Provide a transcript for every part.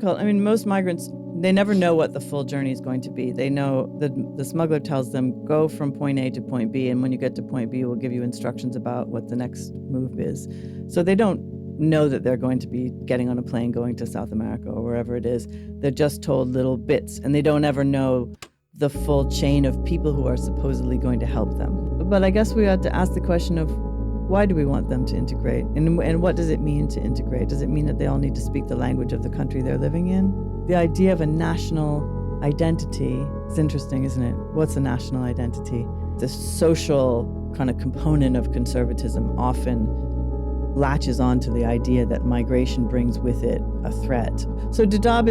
I mean, most migrants, they never know what the full journey is going to be. They know that the smuggler tells them, go from point A to point B, and when you get to point B, we'll give you instructions about what the next move is. So they don't know that they're going to be getting on a plane going to South America or wherever it is. They're just told little bits, and they don't ever know the full chain of people who are supposedly going to help them. But I guess we had to ask the question of, why do we want them to integrate? And what does it mean to integrate? Does it mean that they all need to speak the language of the country they're living in? The idea of a national identity is interesting, isn't it? What's a national identity? The social kind of component of conservatism often latches onto the idea that migration brings with it a threat. So Dadaab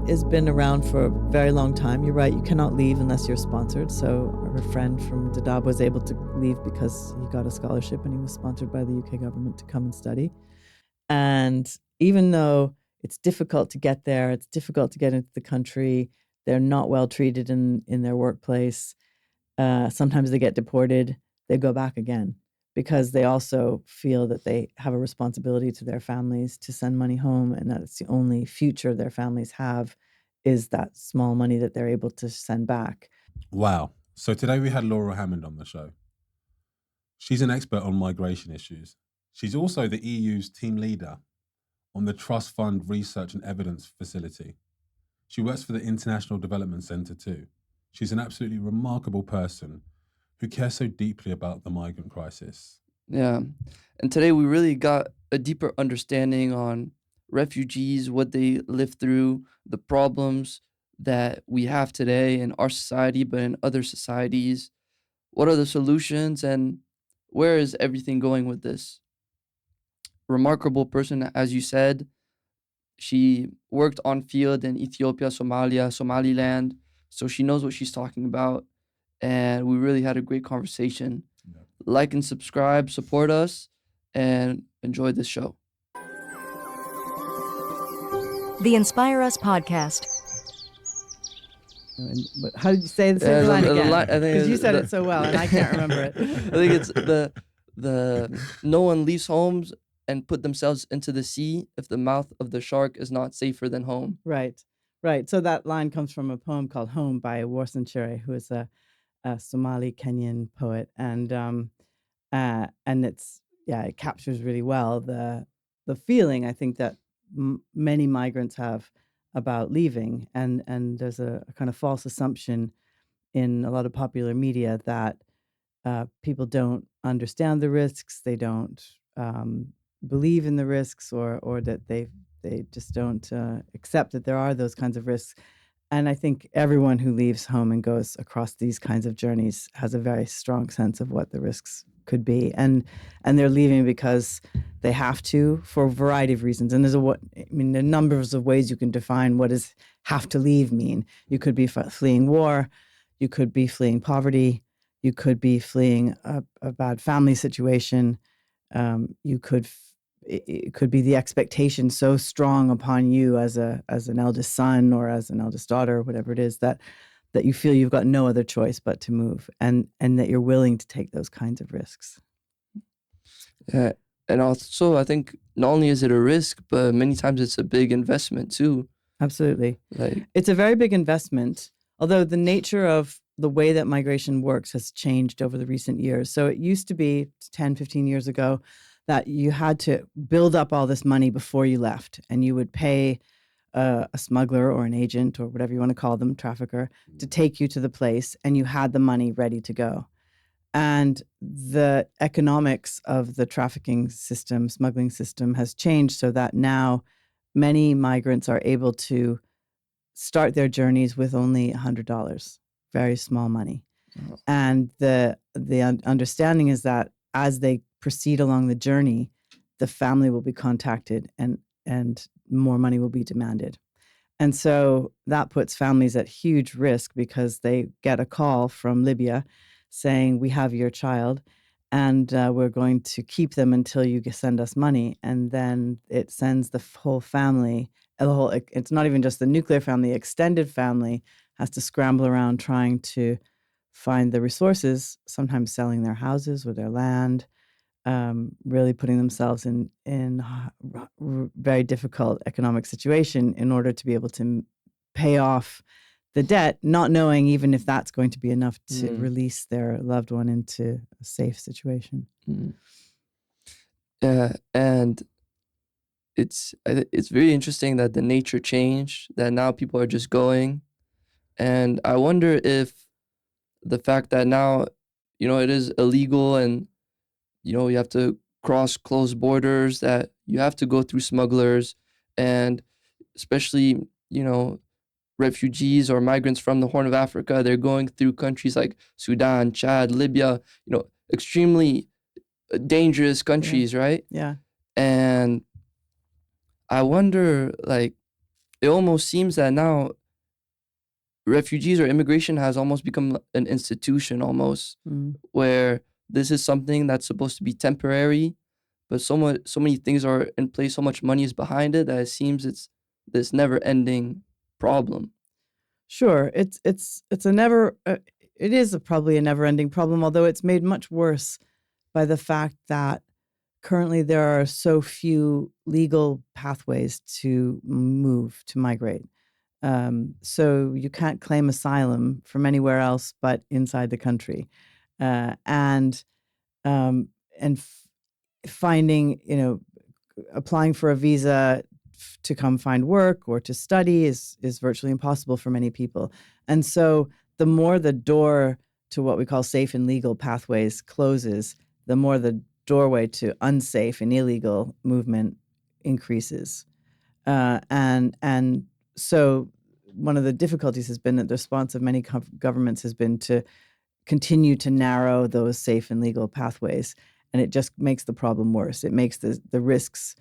has been around for a very long time. You're right, you cannot leave unless you're sponsored. So our friend from Dadaab was able to leave because he got a scholarship and he was sponsored by the UK government to come and study. And even though it's difficult to get there, it's difficult to get into the country, they're not well treated in their workplace, sometimes they get deported, they go back again, because they also feel that they have a responsibility to their families to send money home, and that it's the only future their families have is that small money that they're able to send back. Wow. So today we had Laura Hammond on the show. She's an expert on migration issues. She's also the EU's team leader on the Trust Fund Research and Evidence Facility. She works for the International Development Centre too. She's an absolutely remarkable person who cares so deeply about the migrant crisis. Yeah. And today we really got a deeper understanding on refugees, what they live through, the problems that we have today in our society, but in other societies. What are the solutions and where is everything going with this? Remarkable person, as you said. She worked on field in Ethiopia, Somalia, Somaliland. So she knows what she's talking about. And we really had a great conversation. Yeah. Like and subscribe, support us, and enjoy this show. The Inspire Us podcast. But how did you say the second line again? Because you said it so well, and I can't remember it. I think it's the no one leaves homes and put themselves into the sea if the mouth of the shark is not safer than home. Right. So that line comes from a poem called Home by Warsan Shire, who is a Somali Kenyan poet, and it captures really well the feeling I think that many migrants have about leaving, and there's a kind of false assumption in a lot of popular media that people don't understand the risks, they don't believe in the risks, or that they just don't accept that there are those kinds of risks. And I think everyone who leaves home and goes across these kinds of journeys has a very strong sense of what the risks could be. And they're leaving because they have to, for a variety of reasons. And there are numbers of ways you can define what does have to leave mean. You could be fleeing war, you could be fleeing poverty, you could be fleeing a bad family situation, it could be the expectation so strong upon you as an eldest son or as an eldest daughter, whatever it is, that you feel you've got no other choice but to move, and that you're willing to take those kinds of risks. And also, I think not only is it a risk, but many times it's a big investment too. Absolutely. It's a very big investment, although the nature of the way that migration works has changed over the recent years. So it used to be 10, 15 years ago that you had to build up all this money before you left, and you would pay a smuggler or an agent or whatever you want to call them, trafficker, to take you to the place, and you had the money ready to go. And the economics of the trafficking system, smuggling system, has changed so that now many migrants are able to start their journeys with only $100, very small money. Oh. And the understanding is that as they proceed along the journey, the family will be contacted and more money will be demanded. And so that puts families at huge risk because they get a call from Libya saying, we have your child and we're going to keep them until you send us money. And then it sends the whole family, it's not even just the nuclear family, extended family has to scramble around trying to find the resources, sometimes selling their houses or their land, really putting themselves in very difficult economic situation in order to be able to pay off the debt, not knowing even if that's going to be enough to release their loved one into a safe situation. Yeah, and it's very interesting that the nature changed, that now people are just going. And I wonder if the fact that now, it is illegal and, you have to cross closed borders, that you have to go through smugglers, and especially, refugees or migrants from the Horn of Africa, they're going through countries like Sudan, Chad, Libya, extremely dangerous countries, right? Yeah. And I wonder, like, it almost seems that now refugees or immigration has almost become an institution almost, where this is something that's supposed to be temporary, but so many things are in place, so much money is behind it, that it seems it's this never-ending problem. Sure, it is probably a never-ending problem, although it's made much worse by the fact that currently there are so few legal pathways to migrate. So you can't claim asylum from anywhere else but inside the country, and finding, applying for a visa to come find work or to study is virtually impossible for many people. And so the more the door to what we call safe and legal pathways closes, the more the doorway to unsafe and illegal movement increases. And so one of the difficulties has been that the response of many governments has been to continue to narrow those safe and legal pathways. And it just makes the problem worse. It makes the risks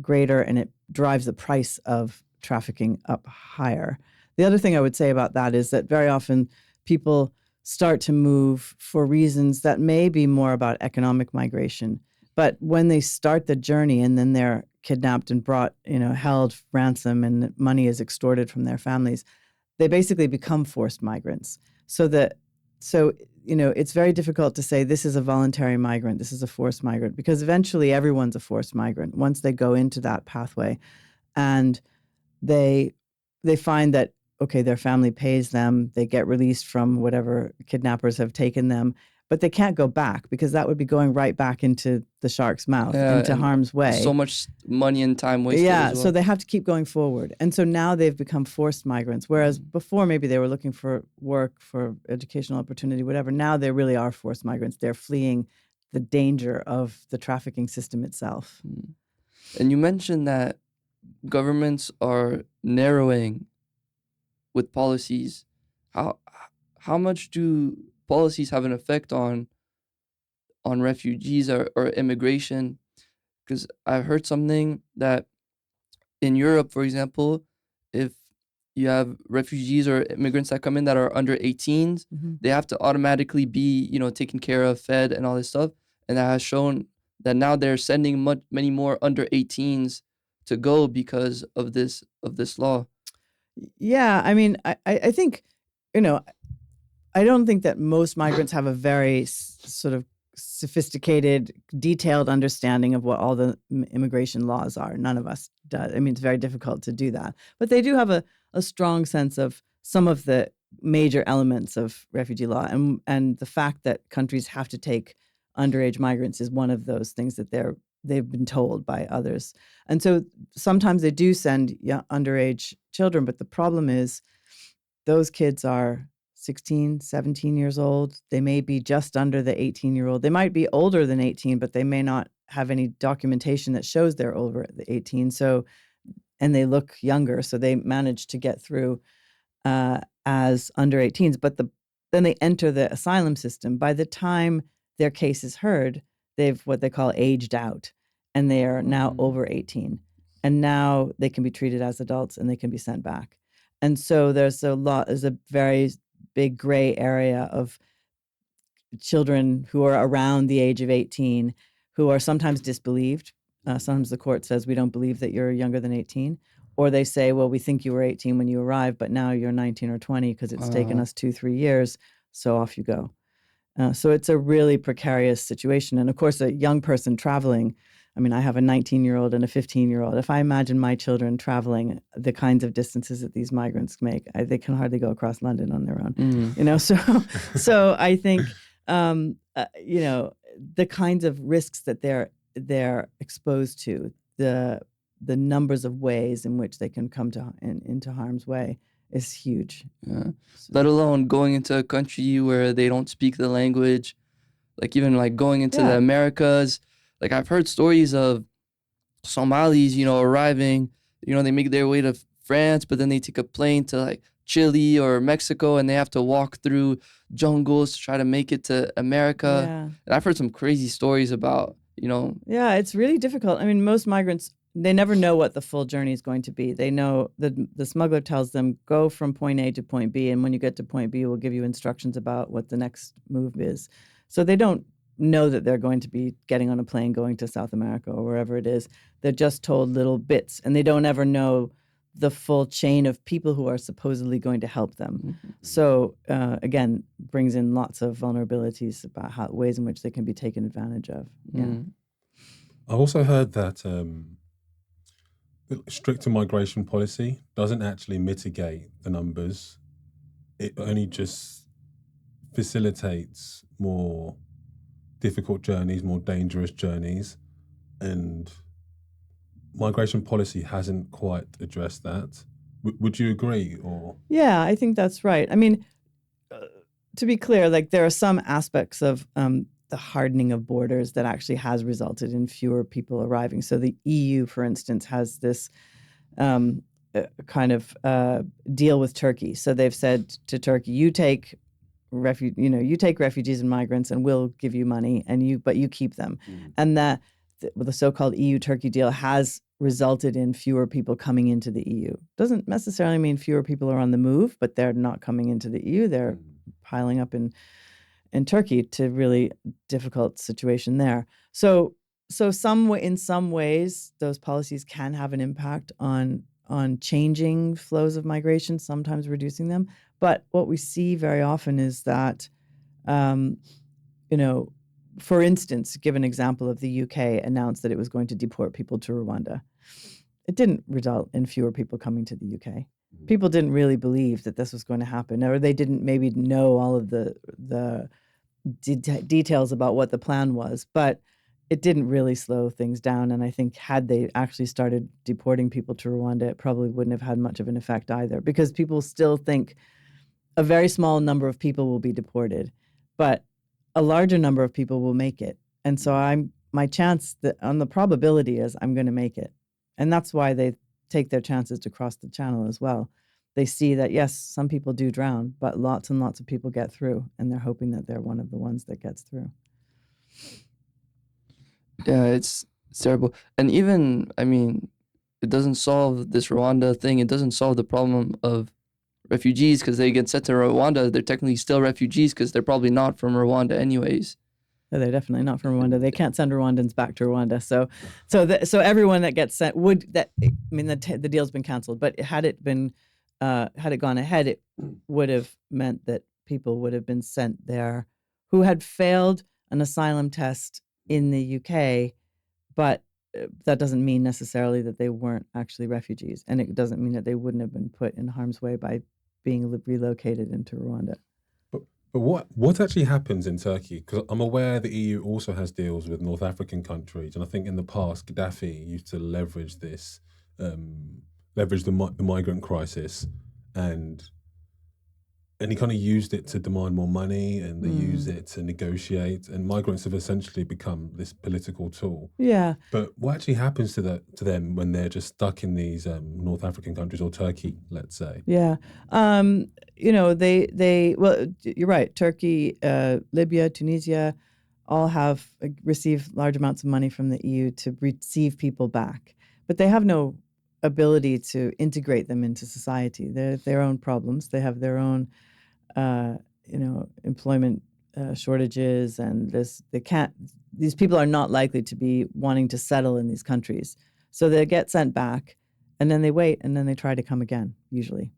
greater, and it drives the price of trafficking up higher. The other thing I would say about that is that very often people start to move for reasons that may be more about economic migration. But when they start the journey and then they're kidnapped and brought, held ransom, and money is extorted from their families, they basically become forced migrants. So it's very difficult to say this is a voluntary migrant, this is a forced migrant, because eventually everyone's a forced migrant once they go into that pathway, and they find that, okay, their family pays them, they get released from whatever kidnappers have taken them, but they can't go back because that would be going right back into the shark's mouth, into harm's way. So much money and time wasted as well. So they have to keep going forward. And so now they've become forced migrants, whereas before maybe they were looking for work, for educational opportunity, whatever. Now they really are forced migrants. They're fleeing the danger of the trafficking system itself. And you mentioned that governments are narrowing with policies. How much do policies have an effect on refugees or immigration? Because I've heard something that in Europe, for example, if you have refugees or immigrants that come in that are under 18s, they have to automatically be, taken care of, fed, and all this stuff. And that has shown that now they're sending many more under 18s to go because of this law. Yeah, I mean, I think, I don't think that most migrants have a very sort of sophisticated, detailed understanding of what all the immigration laws are. None of us does. I mean, it's very difficult to do that. But they do have a strong sense of some of the major elements of refugee law. And the fact that countries have to take underage migrants is one of those things that they've been told by others. And so sometimes they do send underage children, but the problem is those kids are 16, 17 years old. They may be just under the 18-year-old. They might be older than 18, but they may not have any documentation that shows they're over the 18. So, and they look younger, so they manage to get through as under 18s. But then they enter the asylum system. By the time their case is heard, they've what they call aged out, and they are now over 18. And now they can be treated as adults and they can be sent back. And so there's a very big gray area of children who are around the age of 18 who are sometimes disbelieved. Sometimes the court says, we don't believe that you're younger than 18. Or they say, well, we think you were 18 when you arrived, but now you're 19 or 20 because it's taken us 2-3 years, so off you go. So it's a really precarious situation. And of course, a young person traveling, I mean, I have a 19-year-old and a 15-year-old. If I imagine my children traveling the kinds of distances that these migrants make, they can hardly go across London on their own. You know, so I think you know, the kinds of risks that they're exposed to, the numbers of ways in which they can come into harm's way is huge. Yeah. Let alone going into a country where they don't speak the language, like even like going into the Americas. Like I've heard stories of Somalis, you know, arriving, you know, they make their way to France, but then they take a plane to like Chile or Mexico and they have to walk through jungles to try to make it to America. Yeah. And I've heard some crazy stories about, you know. Yeah, it's really difficult. I mean, most migrants, they never know what the full journey is going to be. They know the smuggler tells them, go from point A to point B, and when you get to point B, we'll give you instructions about what the next move is. So they don't know that they're going to be getting on a plane going to South America or wherever it is. They're just told little bits, and they don't ever know the full chain of people who are supposedly going to help them. So again, brings in lots of vulnerabilities about ways in which they can be taken advantage of. Yeah. I've also heard that the stricter migration policy doesn't actually mitigate the numbers. It only just facilitates more difficult journeys, more dangerous journeys, and migration policy hasn't quite addressed that. Would you agree? Or Yeah, I think that's right. I mean, to be clear, like there are some aspects of the hardening of borders that actually has resulted in fewer people arriving. So the EU, for instance, has this kind of deal with Turkey. So they've said to Turkey, you take refugees and migrants, and we'll give you money, but you keep them. And the so-called EU-Turkey deal has resulted in fewer people coming into the EU. Doesn't necessarily mean fewer people are on the move, but they're not coming into the EU. They're piling up in Turkey to really difficult situation there. So in some ways, those policies can have an impact on changing flows of migration, sometimes reducing them. But what we see very often is that, for instance, give an example of the UK announced that it was going to deport people to Rwanda. It didn't result in fewer people coming to the UK. People didn't really believe that this was going to happen, or they didn't maybe know all of the details about what the plan was, but it didn't really slow things down. And I think had they actually started deporting people to Rwanda, it probably wouldn't have had much of an effect either, because people still think a very small number of people will be deported, but a larger number of people will make it. And so my chance on the probability is I'm going to make it. And that's why they take their chances to cross the channel as well. They see that, yes, some people do drown, but lots and lots of people get through, and they're hoping that they're one of the ones that gets through. Yeah, it's terrible. And even, I mean, it doesn't solve this Rwanda thing. It doesn't solve the problem of refugees, because they get sent to Rwanda. They're technically still refugees because they're probably not from Rwanda anyways. No, they're definitely not from Rwanda. They can't send Rwandans back to Rwanda. So everyone that gets sent the deal's been canceled. But had it gone ahead, it would have meant that people would have been sent there who had failed an asylum test in the UK, but that doesn't mean necessarily that they weren't actually refugees, and it doesn't mean that they wouldn't have been put in harm's way by being relocated into Rwanda. But what actually happens in Turkey? Because I'm aware the EU also has deals with North African countries, and I think in the past Gaddafi used to leverage this, leverage the migrant crisis, and he kind of used it to demand more money, and they use it to negotiate, and migrants have essentially become this political tool. Yeah. But what actually happens to them when they're just stuck in these North African countries, or Turkey, let's say? Yeah. Well, you're right. Turkey, Libya, Tunisia, all have received large amounts of money from the EU to receive people back, but they have no ability to integrate them into society. They're their own problems. They have their own, employment shortages, and these people are not likely to be wanting to settle in these countries. So they get sent back, and then they wait, and then they try to come again, usually.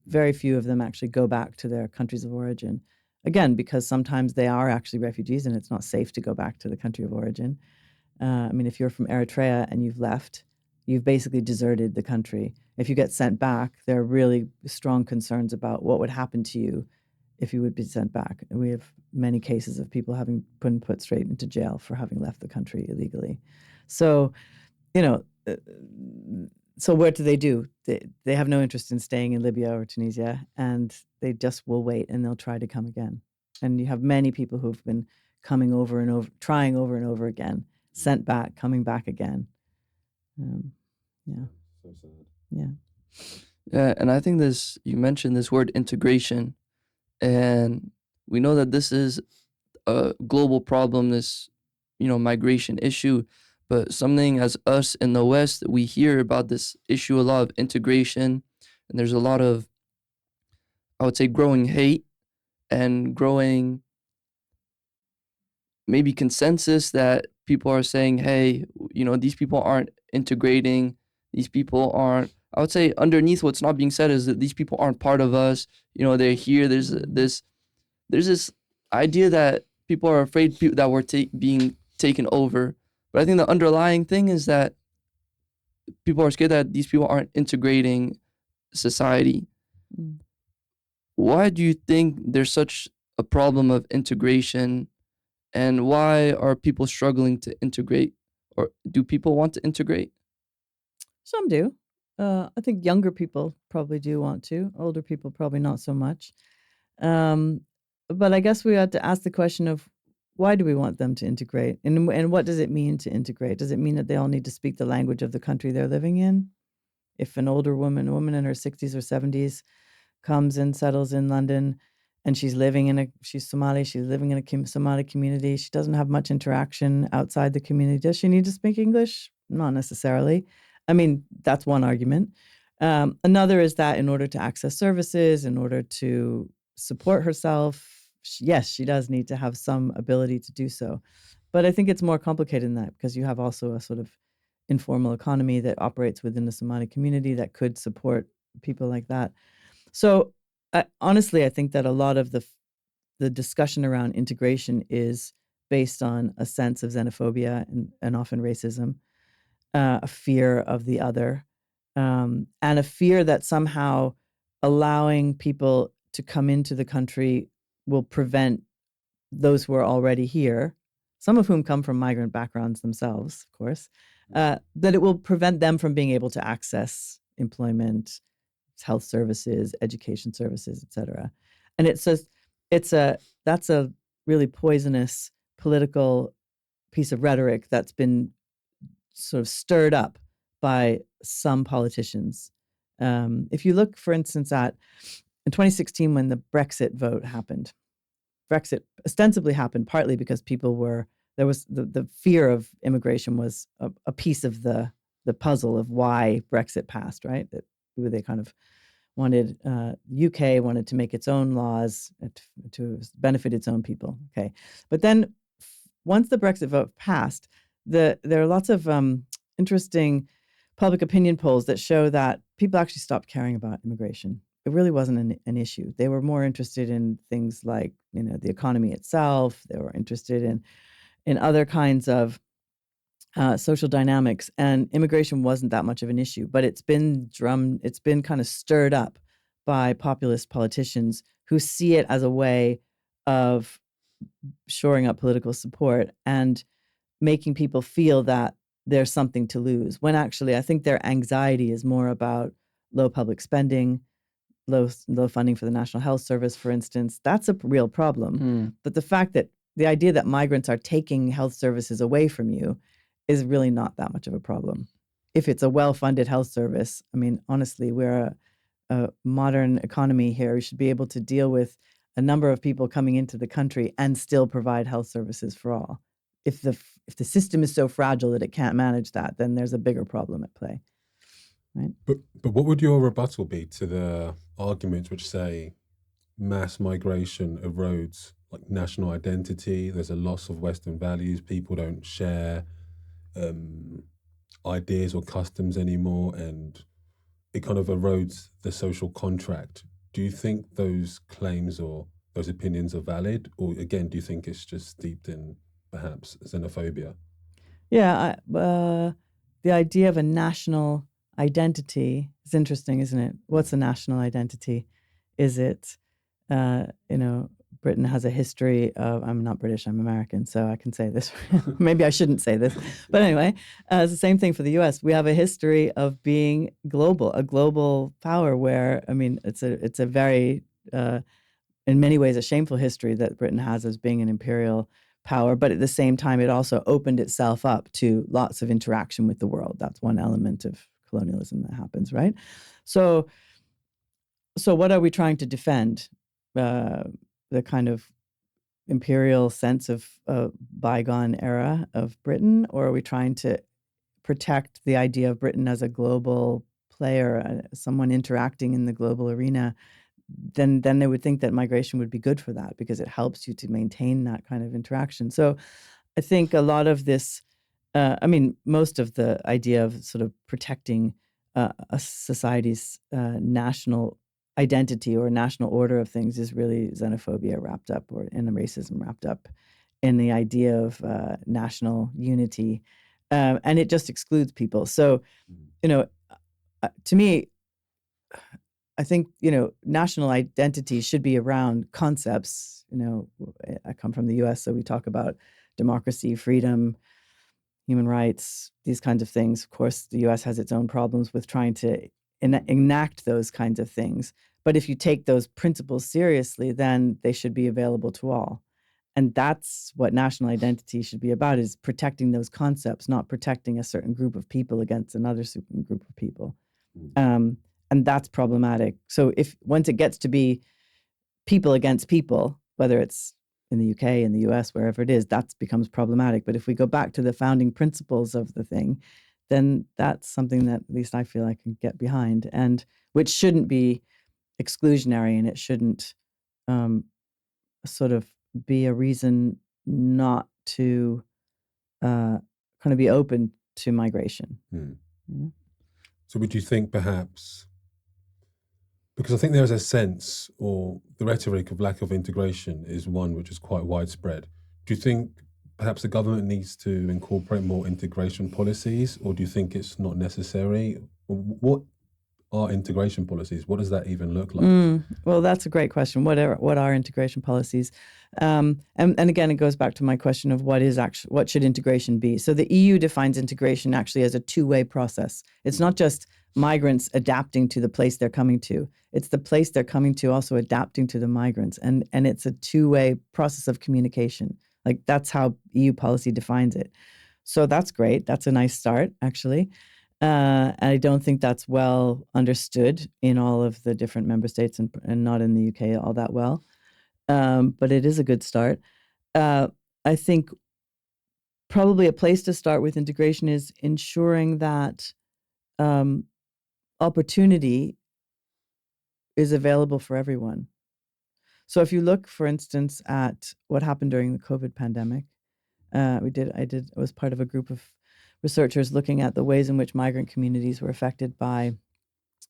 Very few of them actually go back to their countries of origin again, because sometimes they are actually refugees and it's not safe to go back to the country of origin. I mean, if you're from Eritrea and you've left, you've basically deserted the country. If you get sent back, there are really strong concerns about what would happen to you if you would be sent back. And we have many cases of people having been put straight into jail for having left the country illegally. So, you know, so what do? They have no interest in staying in Libya or Tunisia, and they just will wait and they'll try to come again. And you have many people who've been coming over and over, trying over and over again, sent back, coming back again. Yeah. So sad. Yeah. Yeah, and I think you mentioned this word integration, and we know that this is a global problem, this, migration issue, but something as us in the West, we hear about this issue a lot of integration, and there's a lot of, I would say, growing hate and growing maybe consensus that people are saying, hey, these people aren't integrating, these people aren't, I would say underneath what's not being said is that these people aren't part of us, they're here, there's this idea that people are afraid that we're being taken over. But I think the underlying thing is that people are scared that these people aren't integrating society. Mm. Why do you think there's such a problem of integration, and why are people struggling to integrate? Or do people want to integrate? Some do. I think younger people probably do want to. Older people probably not so much. But I guess we had to ask the question of, why do we want them to integrate? And what does it mean to integrate? Does it mean that they all need to speak the language of the country they're living in? If an older woman, a woman in her 60s or 70s, comes and settles in London and she's Somali, she's living in a Somali community, she doesn't have much interaction outside the community. Does she need to speak English? Not necessarily. I mean, that's one argument. Another is that in order to access services, in order to support herself, yes, she does need to have some ability to do so. But I think it's more complicated than that, because you have also a sort of informal economy that operates within the Somali community that could support people like that. So honestly, I think that a lot of the discussion around integration is based on a sense of xenophobia and often racism, a fear of the other, and a fear that somehow allowing people to come into the country will prevent those who are already here, some of whom come from migrant backgrounds themselves, of course, that it will prevent them from being able to access employment, health services, education services, etc. And that's a really poisonous political piece of rhetoric that's been sort of stirred up by some politicians. If you look, for instance, in 2016, when the Brexit vote happened, Brexit ostensibly happened partly because there was the fear of immigration was a piece of the puzzle of why Brexit passed, right? That they kind of wanted, UK wanted to make its own laws to benefit its own people. Okay. But then once the Brexit vote passed, there are lots of interesting public opinion polls that show that people actually stopped caring about immigration. It really wasn't an issue. They were more interested in things like, the economy itself. They were interested in other kinds of social dynamics, and immigration wasn't that much of an issue. But it's been kind of stirred up by populist politicians who see it as a way of shoring up political support and making people feel that there's something to lose, when actually I think their anxiety is more about low public spending, low funding for the National Health Service, for instance. That's a real problem. But the idea that migrants are taking health services away from you is really not that much of a problem. If it's a well-funded health service, I mean, honestly, we're a modern economy here. We should be able to deal with a number of people coming into the country and still provide health services for all. If the system is so fragile that it can't manage that, then there's a bigger problem at play, right? But what would your rebuttal be to the arguments which say mass migration erodes like national identity? There's a loss of Western values. People don't share ideas or customs anymore, and it kind of erodes the social contract. Do you think those claims or those opinions are valid? Or again, do you think it's just steeped in perhaps xenophobia? Yeah, the idea of a national identity is interesting, isn't it? What's a national identity? Is it, Britain has a history of, I'm not British, I'm American, so I can say this. Maybe I shouldn't say this. But anyway, it's the same thing for the US. We have a history of being global, a global power where, it's a very, in many ways, a shameful history that Britain has as being an imperial power, but at the same time, it also opened itself up to lots of interaction with the world. That's one element of colonialism that happens, right? So what are we trying to defend? The kind of imperial sense of bygone era of Britain, or are we trying to protect the idea of Britain as a global player, someone interacting in the global arena? Then they would think that migration would be good for that because it helps you to maintain that kind of interaction. So I think a lot of this, most of the idea of sort of protecting a society's national identity or national order of things is really xenophobia wrapped up, or in the racism wrapped up in the idea of national unity. And it just excludes people. So, to me, I think, national identity should be around concepts. I come from the US, so we talk about democracy, freedom, human rights, these kinds of things. Of course, the US has its own problems with trying to enact those kinds of things. But if you take those principles seriously, then they should be available to all. And that's what national identity should be about, is protecting those concepts, not protecting a certain group of people against another certain group of people. And that's problematic. So once it gets to be people against people, whether it's in the UK, in the US, wherever it is, that becomes problematic. But if we go back to the founding principles of the thing, then that's something that at least I feel I can get behind, and which shouldn't be exclusionary, and it shouldn't sort of be a reason not to kind of be open to migration. So would you think perhaps, because I think there is a sense, or the rhetoric of lack of integration is one which is quite widespread. Do you think perhaps the government needs to incorporate more integration policies, or do you think it's not necessary? What are integration policies? What does that even look like? Well, that's a great question. What are integration policies? And again, it goes back to my question of what should integration be? So the EU defines integration actually as a two-way process. It's not just migrants adapting to the place they're coming to. It's the place they're coming to also adapting to the migrants. And it's a two-way process of communication. Like, that's how EU policy defines it. So that's great. That's a nice start, actually. And I don't think that's well understood in all of the different member states, and not in the UK all that well. But it is a good start. I think probably a place to start with integration is ensuring that opportunity is available for everyone. So if you look, for instance, at what happened during the COVID pandemic, I was part of a group of researchers looking at the ways in which migrant communities were affected by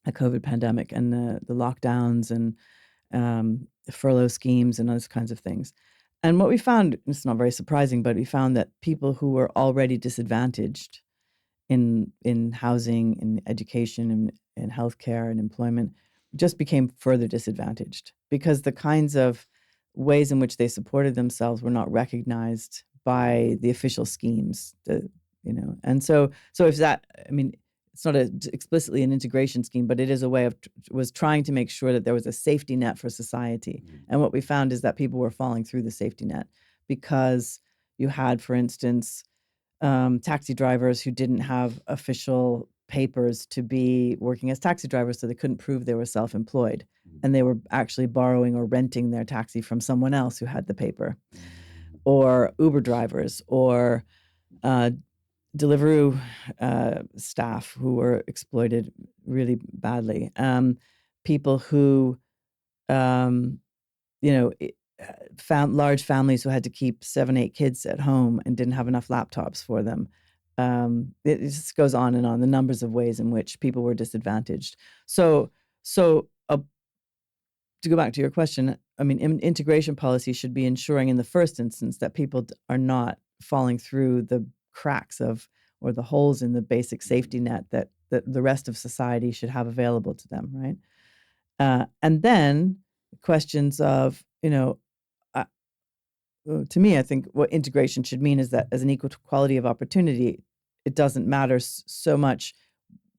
a COVID pandemic and the lockdowns and furlough schemes and those kinds of things. And what we found, it's not very surprising, but we found that people who were already disadvantaged in housing, in education, in healthcare and employment just became further disadvantaged because the kinds of ways in which they supported themselves were not recognized by the official schemes. And so if that, it's not explicitly an integration scheme, but it is a way of was trying to make sure that there was a safety net for society. And what we found is that people were falling through the safety net because you had, for instance, taxi drivers who didn't have official papers to be working as taxi drivers, so they couldn't prove they were self-employed, and they were actually borrowing or renting their taxi from someone else who had the paper, or Uber drivers, or Deliveroo staff who were exploited really badly. People who, found large families who had to keep 7-8 kids at home and didn't have enough laptops for them. It just goes on and on, the numbers of ways in which people were disadvantaged. So to go back to your question, I mean, integration policy should be ensuring in the first instance that people are not falling through the cracks of or the holes in the basic safety net that the rest of society should have available to them, right? And then questions of, uh, to me, I think what integration should mean is that as an equal quality of opportunity, it doesn't matter so much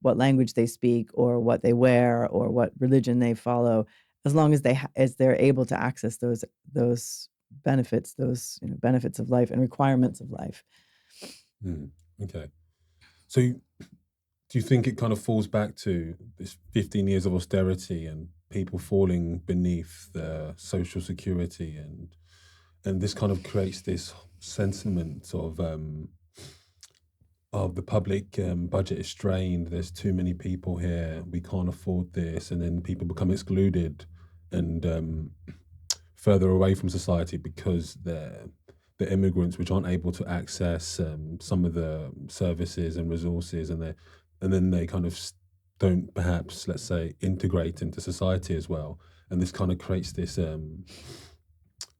what language they speak or what they wear or what religion they follow, as long as they're able to access those benefits, those benefits of life and requirements of life. Okay. So do you think it kind of falls back to this 15 years of austerity and people falling beneath their social security, and this kind of creates this sentiment of the public budget is strained, there's too many people here, we can't afford this, and then people become excluded and further away from society because they're immigrants which aren't able to access some of the services and resources, and then they kind of don't perhaps, let's say, integrate into society as well, and this kind of creates this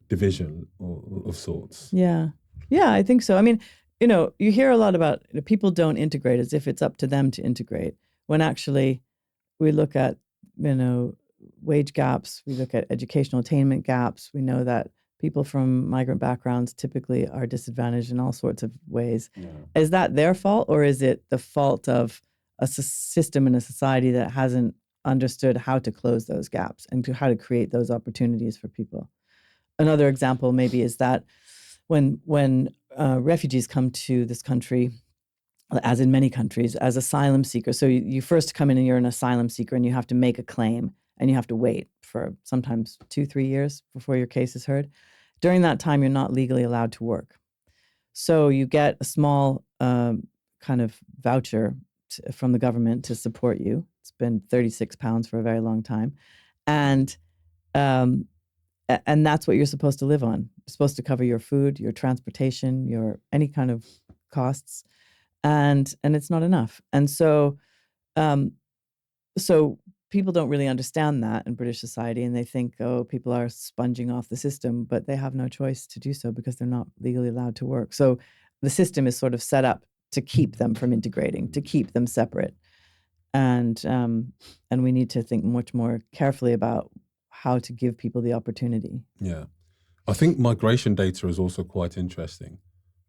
division of sorts. Yeah, I think so. I mean, you hear a lot about people don't integrate as if it's up to them to integrate, when actually we look at wage gaps, we look at educational attainment gaps. We know that people from migrant backgrounds typically are disadvantaged in all sorts of ways. Yeah. Is that their fault, or is it the fault of a system and a society that hasn't understood how to close those gaps and how to create those opportunities for people? Another example maybe is that when refugees come to this country, as in many countries, as asylum seekers, so you first come in and you're an asylum seeker and you have to make a claim and you have to wait for sometimes 2-3 years before your case is heard. During that time, you're not legally allowed to work. So you get a small kind of voucher from the government to support you. It's been £36 for a very long time. And that's what you're supposed to live on. You're supposed to cover your food, your transportation, your any kind of costs. And it's not enough. And so people don't really understand that in British society, and they think, oh, people are sponging off the system, but they have no choice to do so because they're not legally allowed to work. So the system is sort of set up to keep them from integrating, to keep them separate. And we need to think much more carefully about how to give people the opportunity. Yeah. I think migration data is also quite interesting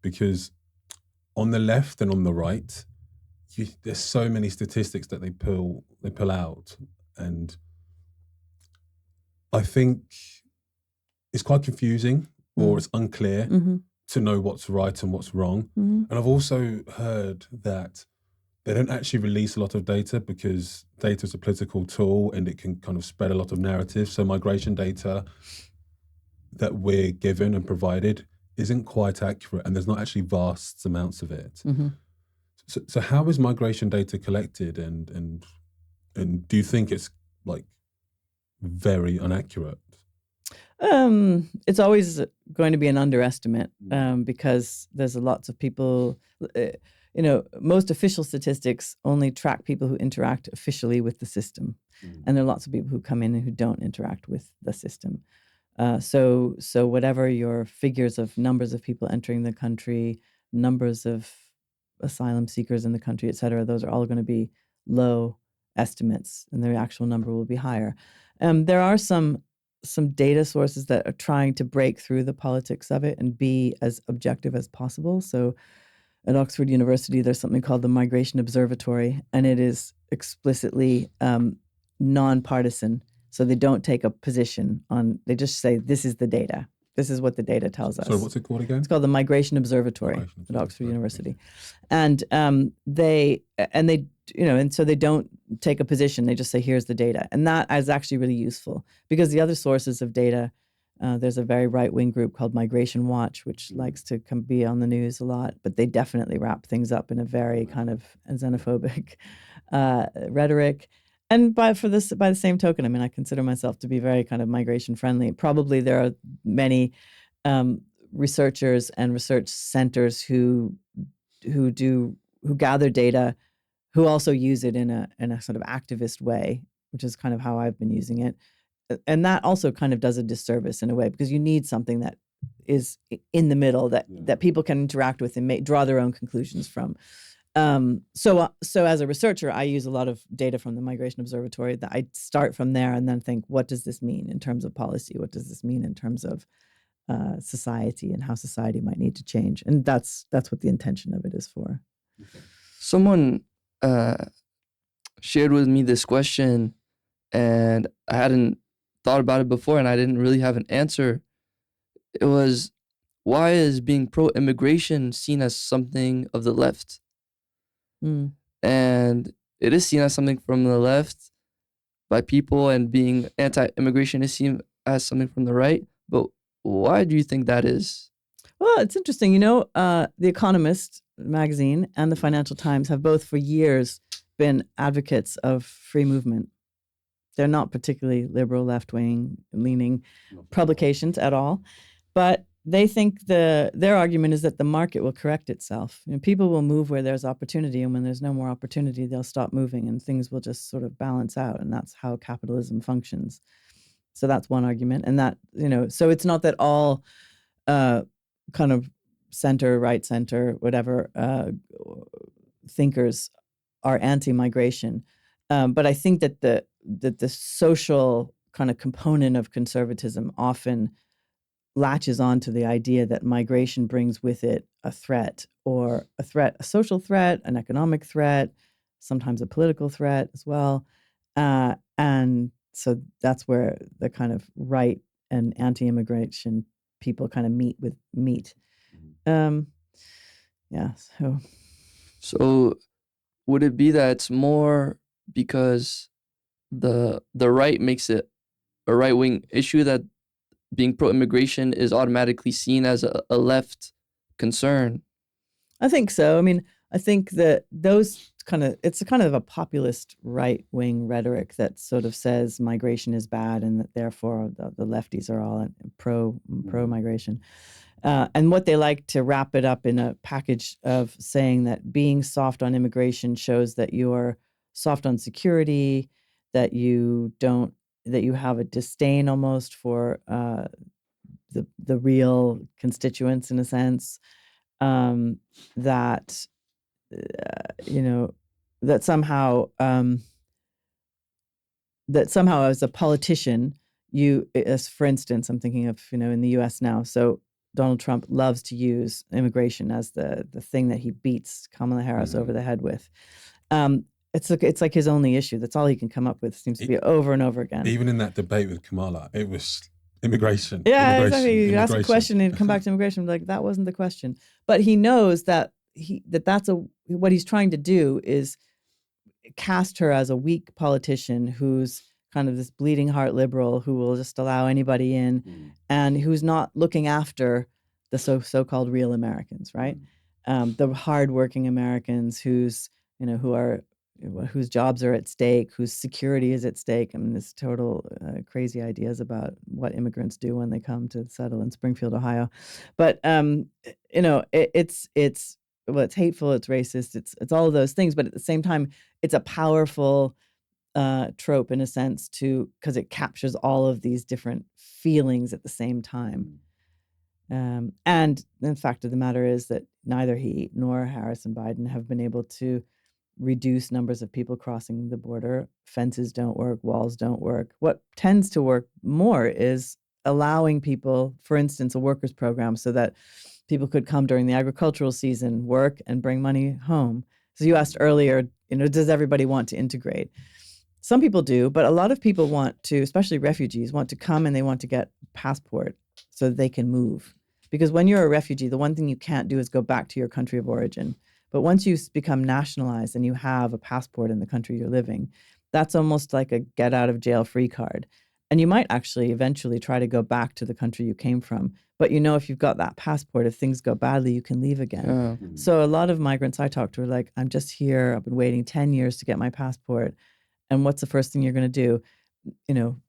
because on the left and on the right, there's so many statistics that they pull out, and I think it's quite confusing or it's unclear to know what's right and what's wrong. And I've also heard that they don't actually release a lot of data because data is a political tool and it can kind of spread a lot of narratives. So migration data that we're given and provided isn't quite accurate, and there's not actually vast amounts of it. So how is migration data collected, and do you think it's like very inaccurate? It's always going to be an underestimate because there's lots of people. Most official statistics only track people who interact officially with the system, and there are lots of people who come in and who don't interact with the system. So whatever your figures of numbers of people entering the country, numbers of asylum seekers in the country, et cetera, those are all going to be low estimates, and the actual number will be higher. There are some data sources that are trying to break through the politics of it and be as objective as possible. So at Oxford University, there's something called the Migration Observatory, and it is explicitly nonpartisan. So they don't take a position on, they just say, this is the data. This is what the data tells us. So what's it called again? It's called the Migration Observatory at Oxford University. And so they don't take a position. They just say, here's the data. And that is actually really useful because the other sources of data, there's a very right-wing group called Migration Watch, which likes to be on the news a lot, but they definitely wrap things up in a very kind of xenophobic rhetoric. And by the same token, I mean, I consider myself to be very kind of migration friendly. Probably there are many researchers and research centers who gather data, who also use it in a sort of activist way, which is kind of how I've been using it. and that also kind of does a disservice in a way, because you need something that is in the middle that people can interact with and draw their own conclusions from. So as a researcher, I use a lot of data from the Migration Observatory. That I start from there and then think, what does this mean in terms of policy? What does this mean in terms of society and how society might need to change? And that's what the intention of it is for. Someone shared with me this question, and I hadn't thought about it before, and I didn't really have an answer. It was, why is being pro-immigration seen as something of the left? And it is seen as something from the left by people, and being anti-immigration is seen as something from the right. But why do you think that is? Well, it's interesting. The Economist magazine and the Financial Times have both for years been advocates of free movement. They're not particularly liberal, left-wing leaning publications at all, but they think their argument is that the market will correct itself. People will move where there's opportunity, and when there's no more opportunity, they'll stop moving, and things will just sort of balance out, and that's how capitalism functions. So that's one argument, and that so it's not that all kind of center, right center, whatever thinkers are anti-migration, but I think that the social kind of component of conservatism often latches on to the idea that migration brings with it a threat, a social threat, an economic threat, sometimes a political threat as well. And so that's where the kind of right and anti-immigration people kind of meet. So would it be that it's more because the right makes it a right-wing issue, that being pro-immigration is automatically seen as a left concern? I think so. I mean, I think that it's a kind of a populist right-wing rhetoric that sort of says migration is bad, and that therefore the lefties are all pro-migration. And what they like to wrap it up in a package of saying that being soft on immigration shows that you're soft on security, that you have a disdain almost for the real constituents, in a sense, that somehow as a politician, as for instance, I'm thinking of in the U.S. now. So Donald Trump loves to use immigration as the thing that he beats Kamala Harris over the head with. It's like his only issue. That's all he can come up with. Seems to be over and over again. Even in that debate with Kamala, it was immigration. Yeah, exactly. You ask a question and come back to immigration, like that wasn't the question. But he knows that what he's trying to do is cast her as a weak politician who's kind of this bleeding heart liberal who will just allow anybody in, and who's not looking after the so-called real Americans, right? The hardworking Americans whose jobs are at stake, whose security is at stake. I mean, this total crazy ideas about what immigrants do when they come to settle in Springfield, Ohio. But it's hateful, it's racist, it's all of those things. But at the same time, it's a powerful trope in a sense because it captures all of these different feelings at the same time. And the fact of the matter is that neither he nor Harris and Biden have been able to reduce numbers of people crossing the border. Fences don't work, walls don't work. What tends to work more is allowing people, for instance, a workers program, so that people could come during the agricultural season, work, and bring money home. So you asked earlier, does everybody want to integrate? Some people do, but a lot of people want to, especially refugees, want to come and they want to get a passport so that they can move. Because when you're a refugee, the one thing you can't do is go back to your country of origin. But once you become nationalized and you have a passport in the country you're living, that's almost like a get out of jail free card. And you might actually eventually try to go back to the country you came from. But if you've got that passport, if things go badly, you can leave again. So a lot of migrants I talk to are like, I'm just here. I've been waiting 10 years to get my passport. And what's the first thing you're going to do?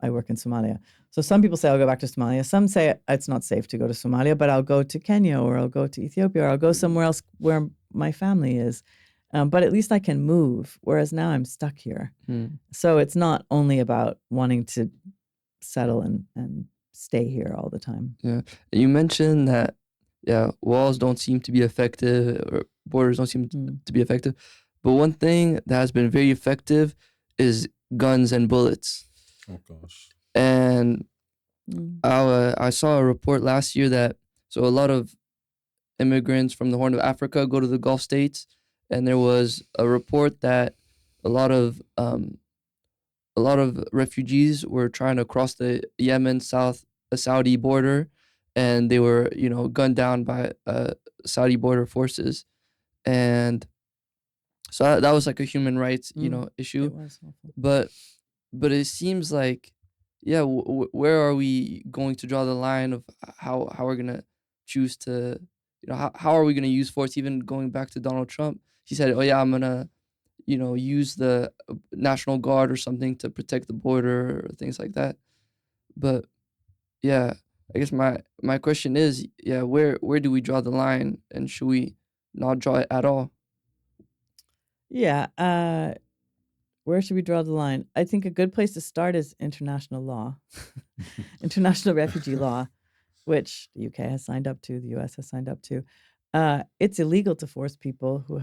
I work in Somalia. So some people say, I'll go back to Somalia. Some say it's not safe to go to Somalia, but I'll go to Kenya, or I'll go to Ethiopia, or I'll go somewhere else where my family is. But at least I can move, whereas now I'm stuck here. So it's not only about wanting to settle and stay here all the time. Yeah. You mentioned that, walls don't seem to be effective, or borders don't seem to be effective. But one thing that has been very effective is guns and bullets. Oh gosh. And I saw a report last year that a lot of immigrants from the Horn of Africa go to the Gulf states, and there was a report that a lot of refugees were trying to cross the Yemen Saudi border, and they were gunned down by Saudi border forces, and so that was like a human rights issue. It was awful. But it seems like, where are we going to draw the line of how we're gonna choose to, how are we gonna use force? Even going back to Donald Trump, he said, "Oh yeah, I'm gonna, use the National Guard or something to protect the border," or things like that. But I guess my question is, where do we draw the line, and should we not draw it at all? Yeah. Where should we draw the line? I think a good place to start is international law, international refugee law, which the UK has signed up to, the US has signed up to. It's illegal to force people who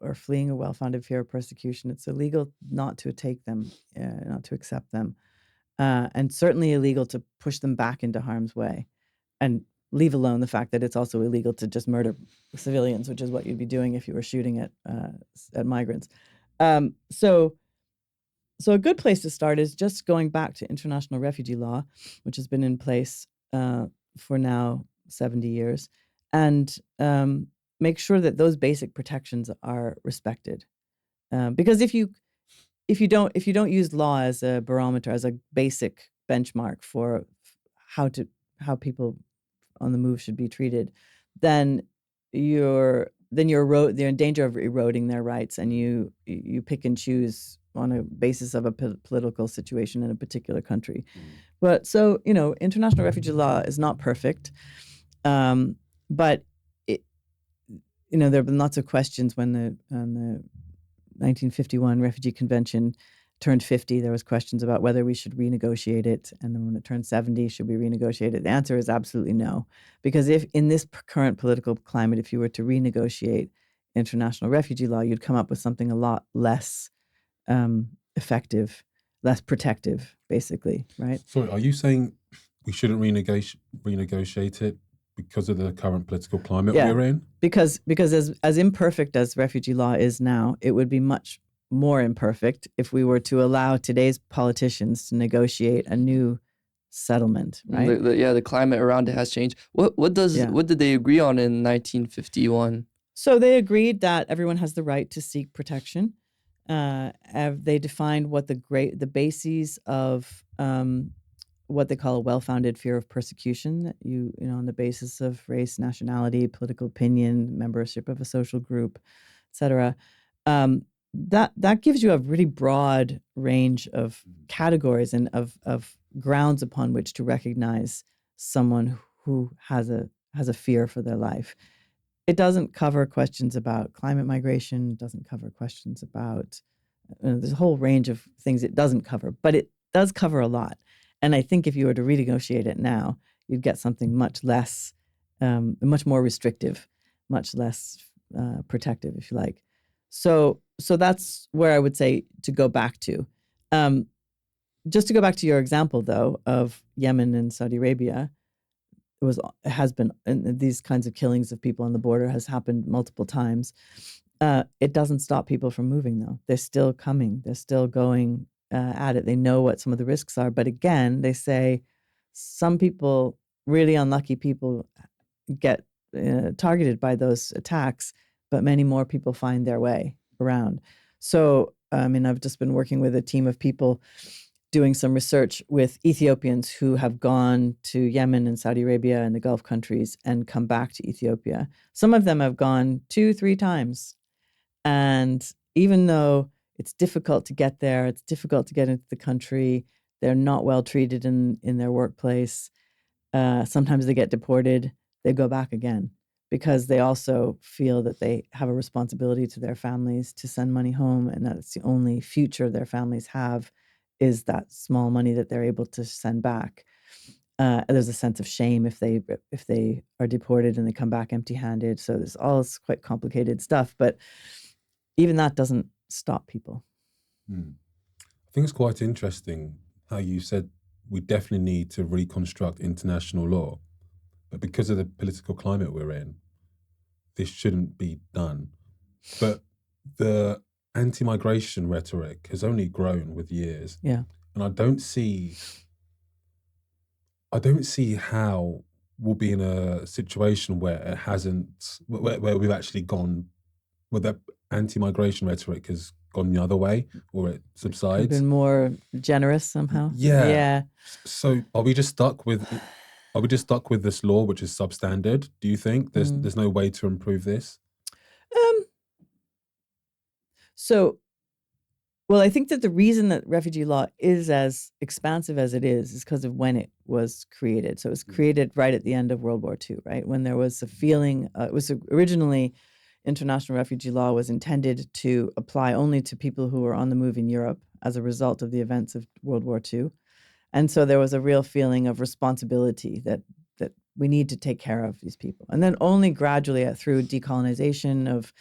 are fleeing a well-founded fear of persecution. It's illegal not to take them, not to accept them, and certainly illegal to push them back into harm's way, and leave alone the fact that it's also illegal to just murder civilians, which is what you'd be doing if you were shooting at migrants. So a good place to start is just going back to international refugee law, which has been in place for now 70 years, and make sure that those basic protections are respected. Because if you don't use law as a barometer, as a basic benchmark for how people on the move should be treated, then you're in danger of eroding their rights, and you pick and choose on a basis of a political situation in a particular country. But so, international refugee law is not perfect, but there have been lots of questions when the 1951 Refugee Convention turned 50. There was questions about whether we should renegotiate it, and then when it turned 70, should we renegotiate it? The answer is absolutely no, because if in this current political climate, if you were to renegotiate international refugee law, you'd come up with something a lot less effective, less protective, basically, right? Sorry, are you saying we shouldn't renegotiate it because of the current political climate we're in? Because as imperfect as refugee law is now, it would be much more imperfect if we were to allow today's politicians to negotiate a new settlement, right? The climate around it has changed. What did they agree on in 1951? So they agreed that everyone has the right to seek protection. They defined what the bases of what they call a well-founded fear of persecution, that on the basis of race, nationality, political opinion, membership of a social group, etc. That gives you a really broad range of categories and of grounds upon which to recognize someone who has a fear for their life. It doesn't cover questions about climate migration. It doesn't cover questions about there's a whole range of things it doesn't cover, but it does cover a lot. And I think if you were to renegotiate it now, you'd get something much less, much more restrictive, much less protective, if you like. So that's where I would say to go back to. Just to go back to your example, though, of Yemen and Saudi Arabia, these kinds of killings of people on the border has happened multiple times. It doesn't stop people from moving, though. They're still coming. They're still going at it. They know what some of the risks are. But again, they say some people, really unlucky people, get targeted by those attacks, but many more people find their way around. So, I've just been working with a team of people doing some research with Ethiopians who have gone to Yemen and Saudi Arabia and the Gulf countries and come back to Ethiopia. Some of them have gone 2-3 times. And even though it's difficult to get there, it's difficult to get into the country, they're not well treated in their workplace, sometimes they get deported, they go back again because they also feel that they have a responsibility to their families to send money home, and that's the only future their families have is that small money that they're able to send back. There's a sense of shame if they are deported and they come back empty-handed. So there's all this quite complicated stuff, but even that doesn't stop people. I think it's quite interesting how you said we definitely need to reconstruct international law, but because of the political climate we're in, this shouldn't be done. But the anti-migration rhetoric has only grown with years. Yeah. And I don't see how we'll be in a situation where it hasn't, where we've actually gone, where that anti-migration rhetoric has gone the other way, or it subsides. Been more generous somehow. Yeah. Yeah. So are we just stuck with this law, which is substandard? Do you think there's no way to improve this? Well, I think that the reason that refugee law is as expansive as it is because of when it was created. So it was created right at the end of World War II, right? When there was a feeling, it was originally, international refugee law was intended to apply only to people who were on the move in Europe as a result of the events of World War II. And so there was a real feeling of responsibility that we need to take care of these people. And then only gradually through decolonization of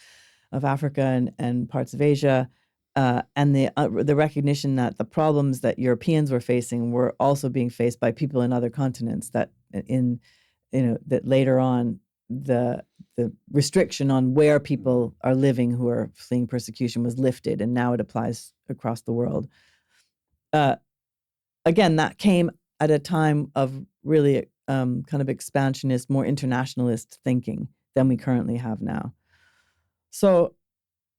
Africa and parts of Asia, and the recognition that the problems that Europeans were facing were also being faced by people in other continents, that that later on the restriction on where people are living who are fleeing persecution was lifted, and now it applies across the world. Again, that came at a time of really kind of expansionist, more internationalist thinking than we currently have now. So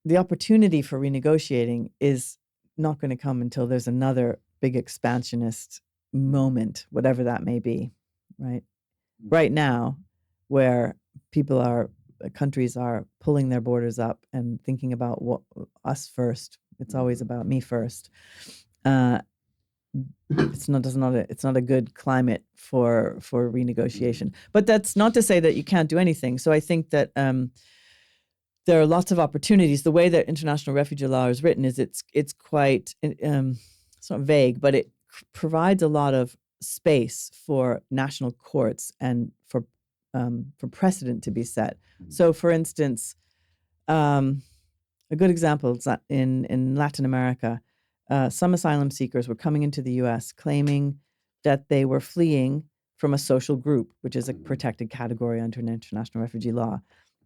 the opportunity for renegotiating is not going to come until there's another big expansionist moment, whatever that may be, right? Right now, where countries are pulling their borders up and thinking about us first. It's always about me first. It's not a good climate for renegotiation. But that's not to say that you can't do anything. So I think that there are lots of opportunities. The way that international refugee law is written is it's quite it's not vague, but it provides a lot of space for national courts and for precedent to be set. So, for instance, a good example is that in Latin America, some asylum seekers were coming into the U.S. claiming that they were fleeing from a social group, which is a protected category under international refugee law.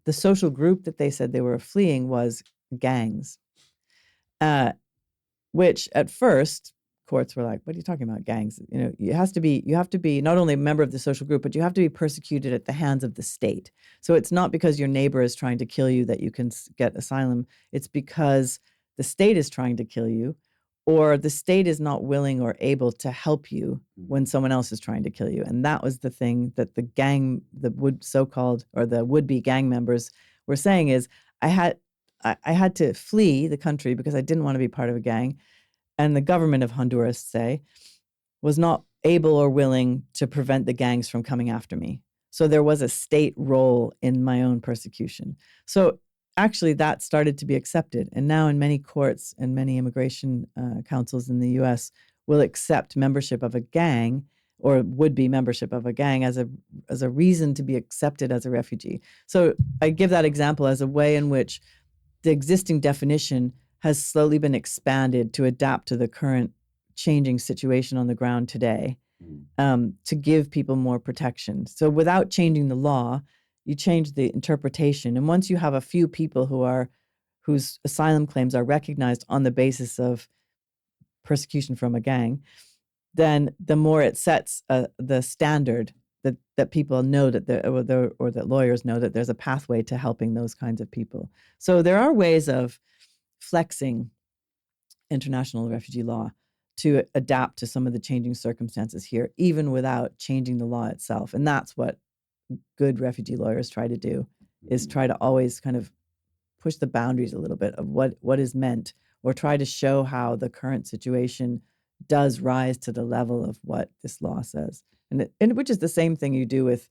The social group that they said they were fleeing was gangs, which at first courts were like, "What are you talking about, gangs? You have to be not only a member of the social group, but you have to be persecuted at the hands of the state. So it's not because your neighbor is trying to kill you that you can get asylum. It's because the state is trying to kill you, or the state is not willing or able to help you when someone else is trying to kill you." And that was the thing that the would-be gang members were saying is, I had to flee the country because I didn't want to be part of a gang. And the government of Honduras, say, was not able or willing to prevent the gangs from coming after me. So there was a state role in my own persecution. So actually that started to be accepted. And now in many courts and many immigration councils in the U.S. will accept membership of a gang or would-be membership of a gang as a reason to be accepted as a refugee. So I give that example as a way in which the existing definition has slowly been expanded to adapt to the current changing situation on the ground today, to give people more protection. So without changing the law, you change the interpretation. And once you have a few people whose asylum claims are recognized on the basis of persecution from a gang, then the more it sets the standard that people know that or that lawyers know that there's a pathway to helping those kinds of people. So there are ways of flexing international refugee law to adapt to some of the changing circumstances here, even without changing the law itself. And that's what good refugee lawyers try to do, is try to always kind of push the boundaries a little bit of what is meant, or try to show how the current situation does rise to the level of what this law says. And which is the same thing you do with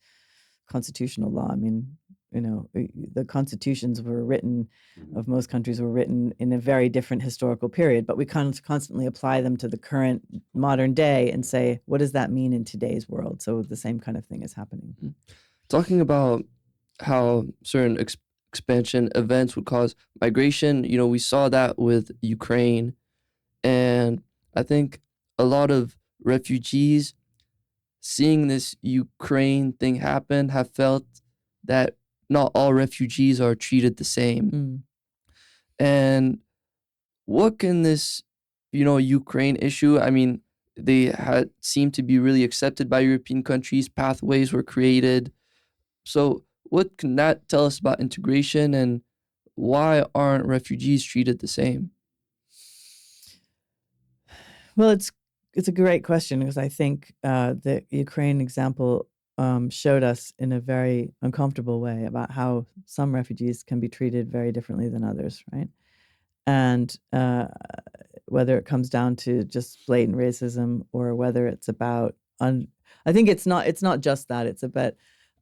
constitutional law. I mean, the constitutions were written of most countries were written in a very different historical period, but we constantly apply them to the current modern day and say, what does that mean in today's world? So the same kind of thing is happening. Talking about how certain expansion events would cause migration, we saw that with Ukraine. And I think a lot of refugees seeing this Ukraine thing happen have felt that not all refugees are treated the same. And what can this, Ukraine issue, I mean, they had seemed to be really accepted by European countries, pathways were created. So what can that tell us about integration, and why aren't refugees treated the same? Well, it's a great question, because I think the Ukraine example showed us in a very uncomfortable way about how some refugees can be treated very differently than others, right? And whether it comes down to just blatant racism, or whether it's about I think it's not just that. It's a bit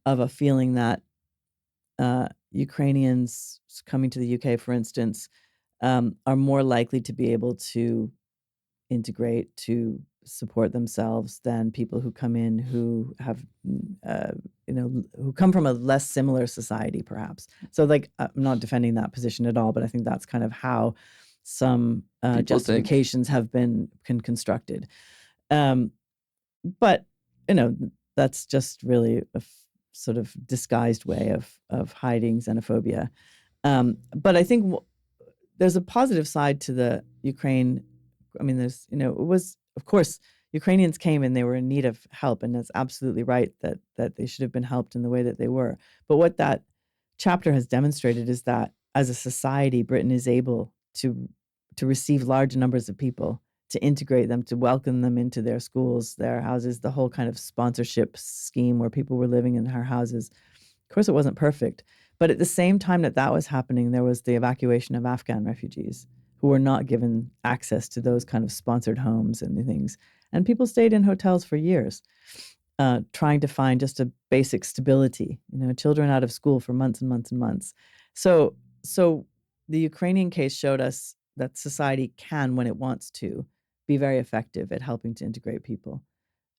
of a feeling that Ukrainians coming to the UK, for instance, are more likely to be able to integrate, to support themselves, than people who come in who have who come from a less similar society, perhaps. So, like, I'm not defending that position at all, but I think that's kind of how some justifications have been constructed. But that's just really a sort of disguised way of hiding xenophobia. But I think there's a positive side to the Ukraine. I mean, there's, it was, of course, Ukrainians came and they were in need of help, and that's absolutely right that they should have been helped in the way that they were. But what that chapter has demonstrated is that as a society, Britain is able to receive large numbers of people, to integrate them, to welcome them into their schools, their houses, the whole kind of sponsorship scheme where people were living in our houses. Of course, it wasn't perfect. But at the same time that was happening, there was the evacuation of Afghan refugees who were not given access to those kind of sponsored homes and things. And people stayed in hotels for years, trying to find just a basic stability, children out of school for months and months and months. So the Ukrainian case showed us that society can, when it wants to, be very effective at helping to integrate people.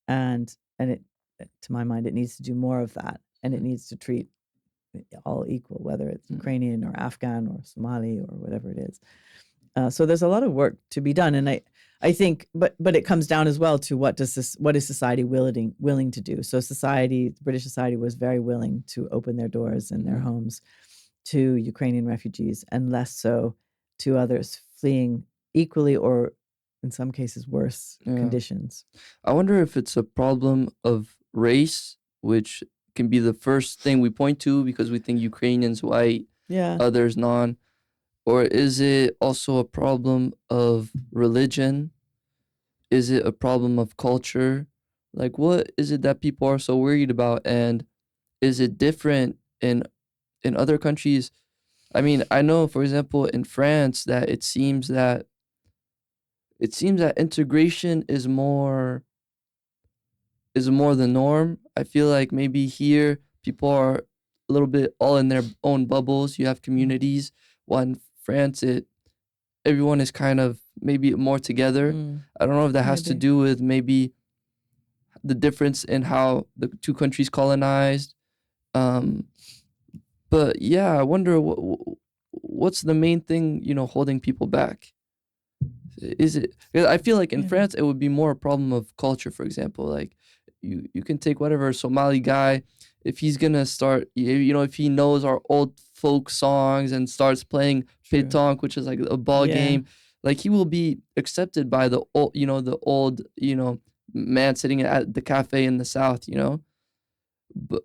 And it, to my mind, it needs to do more of that. And it needs to treat all equal, whether it's Ukrainian or Afghan or Somali or whatever it is. So there's a lot of work to be done, and I think, but it comes down as well to what is society willing to do. So British society was very willing to open their doors and their homes to Ukrainian refugees, and less so to others fleeing equally, or in some cases worse conditions. I wonder if it's a problem of race, which can be the first thing we point to because we think Ukrainians white, others non. Or is it also a problem of religion? Is it a problem of culture? Like, what is it that people are so worried about? And is it different in other countries? I mean, I know, for example, in France, that it seems that integration is more the norm. I feel like maybe here people are a little bit all in their own bubbles. You have communities. While in France, everyone is kind of maybe more together. I don't know if that has to do with maybe the difference in how the two countries colonized. But yeah, I wonder what's the main thing, holding people back? Is it? I feel like in France it would be more a problem of culture. For example, like you can take whatever Somali guy, if he's gonna start, if he knows our old folk songs and starts playing pétanque, which is like a ball game, like he will be accepted by the old man sitting at the cafe in the south,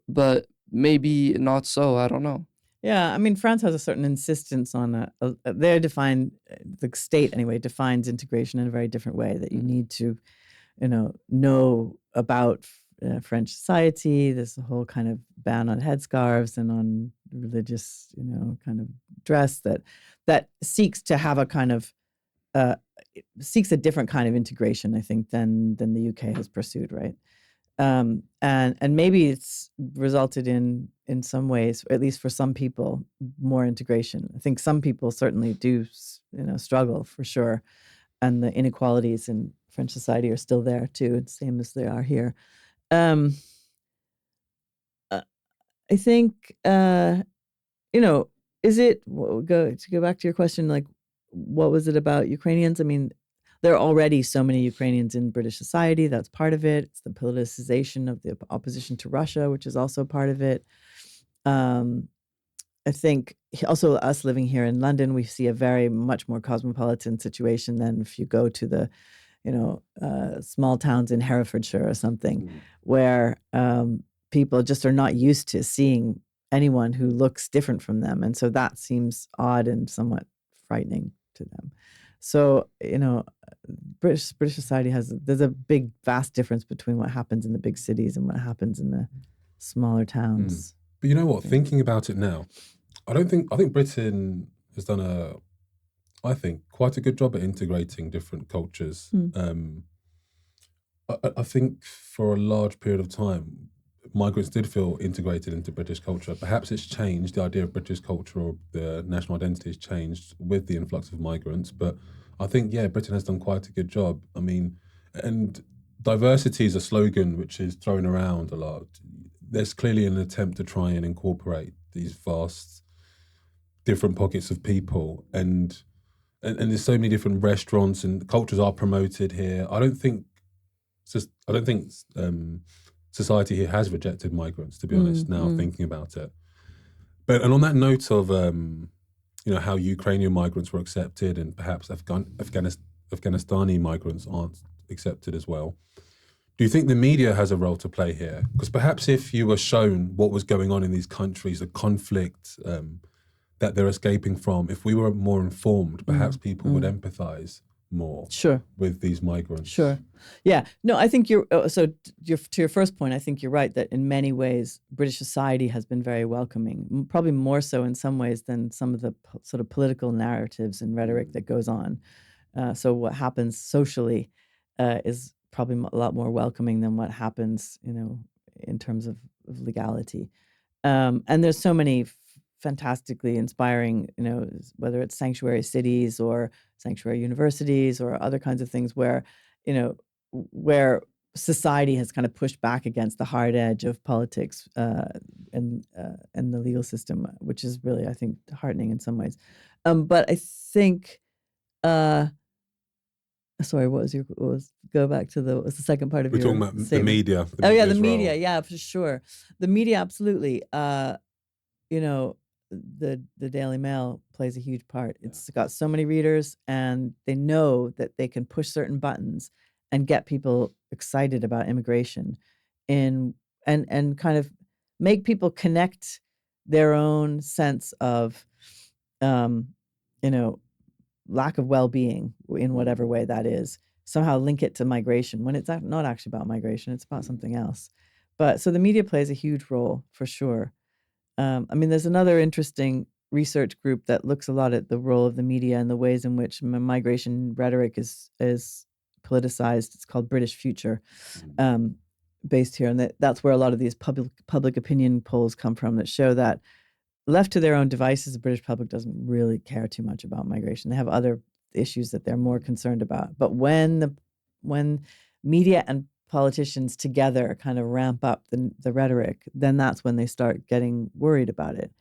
but maybe not so. I don't know. Yeah, I mean, France has a certain insistence on they define, the state anyway, defines integration in a very different way, that you need to, know about French society. There's a whole kind of ban on headscarves and on religious, kind of dress that seeks to have a kind of, seeks a different kind of integration, I think, than the UK has pursued, right? And maybe it's resulted in some ways, at least for some people, more integration. I think some people certainly do, struggle for sure, and the inequalities in French society are still there too, same as they are here. Um, I think, is it go back to your question, like, what was it about Ukrainians? I mean, there are already so many Ukrainians in British society. That's part of it. It's the politicization of the opposition to Russia, which is also part of it. I think also us living here in London, we see a very much more cosmopolitan situation than if you go to the, small towns in Herefordshire or something, where people just are not used to seeing anyone who looks different from them. And so that seems odd and somewhat frightening to them. So, British society there's a big, vast difference between what happens in the big cities and what happens in the smaller towns. But you know what? Thinking about it now, I think Britain has done quite a good job at integrating different cultures. I think for a large period of time, migrants did feel integrated into British culture. Perhaps it's changed, the idea of British culture or the national identity has changed with the influx of migrants. But I think, Britain has done quite a good job. I mean, and diversity is a slogan which is thrown around a lot. There's clearly an attempt to try and incorporate these vast, different pockets of people. And there's so many different restaurants and cultures are promoted here. I don't think society here has rejected migrants, to be honest, now thinking about it. And on that note of, how Ukrainian migrants were accepted and perhaps Afghanistani migrants aren't accepted as well, do you think the media has a role to play here? Because perhaps if you were shown what was going on in these countries, the conflict that they're escaping from, if we were more informed, perhaps people would empathize more with these migrants. Sure. Yeah. No, I think to your first point, I think you're right that in many ways, British society has been very welcoming, probably more so in some ways than some of the sort of political narratives and rhetoric that goes on. So what happens socially is probably a lot more welcoming than what happens, in terms of legality. And there's so many fantastically inspiring, whether it's sanctuary cities or sanctuary universities or other kinds of things where society has kind of pushed back against the hard edge of politics and the legal system, which is really, I think, heartening in some ways. But I think, sorry, go back to what's the second part of your statement? We're talking about the media. The media. Yeah, for sure. The media, absolutely. The Daily Mail plays a huge part. It's got so many readers, and they know that they can push certain buttons and get people excited about immigration, and kind of make people connect their own sense of, lack of well-being in whatever way that is, somehow link it to migration when it's not actually about migration, it's about something else. But so the media plays a huge role for sure. I mean, there's another interesting research group that looks a lot at the role of the media and the ways in which migration rhetoric is politicized. It's called British Future, based here, and that's where a lot of these public opinion polls come from that show that left to their own devices, the British public doesn't really care too much about migration. They have other issues that they're more concerned about. But when media and politicians together kind of ramp up the rhetoric, then that's when they start getting worried about it.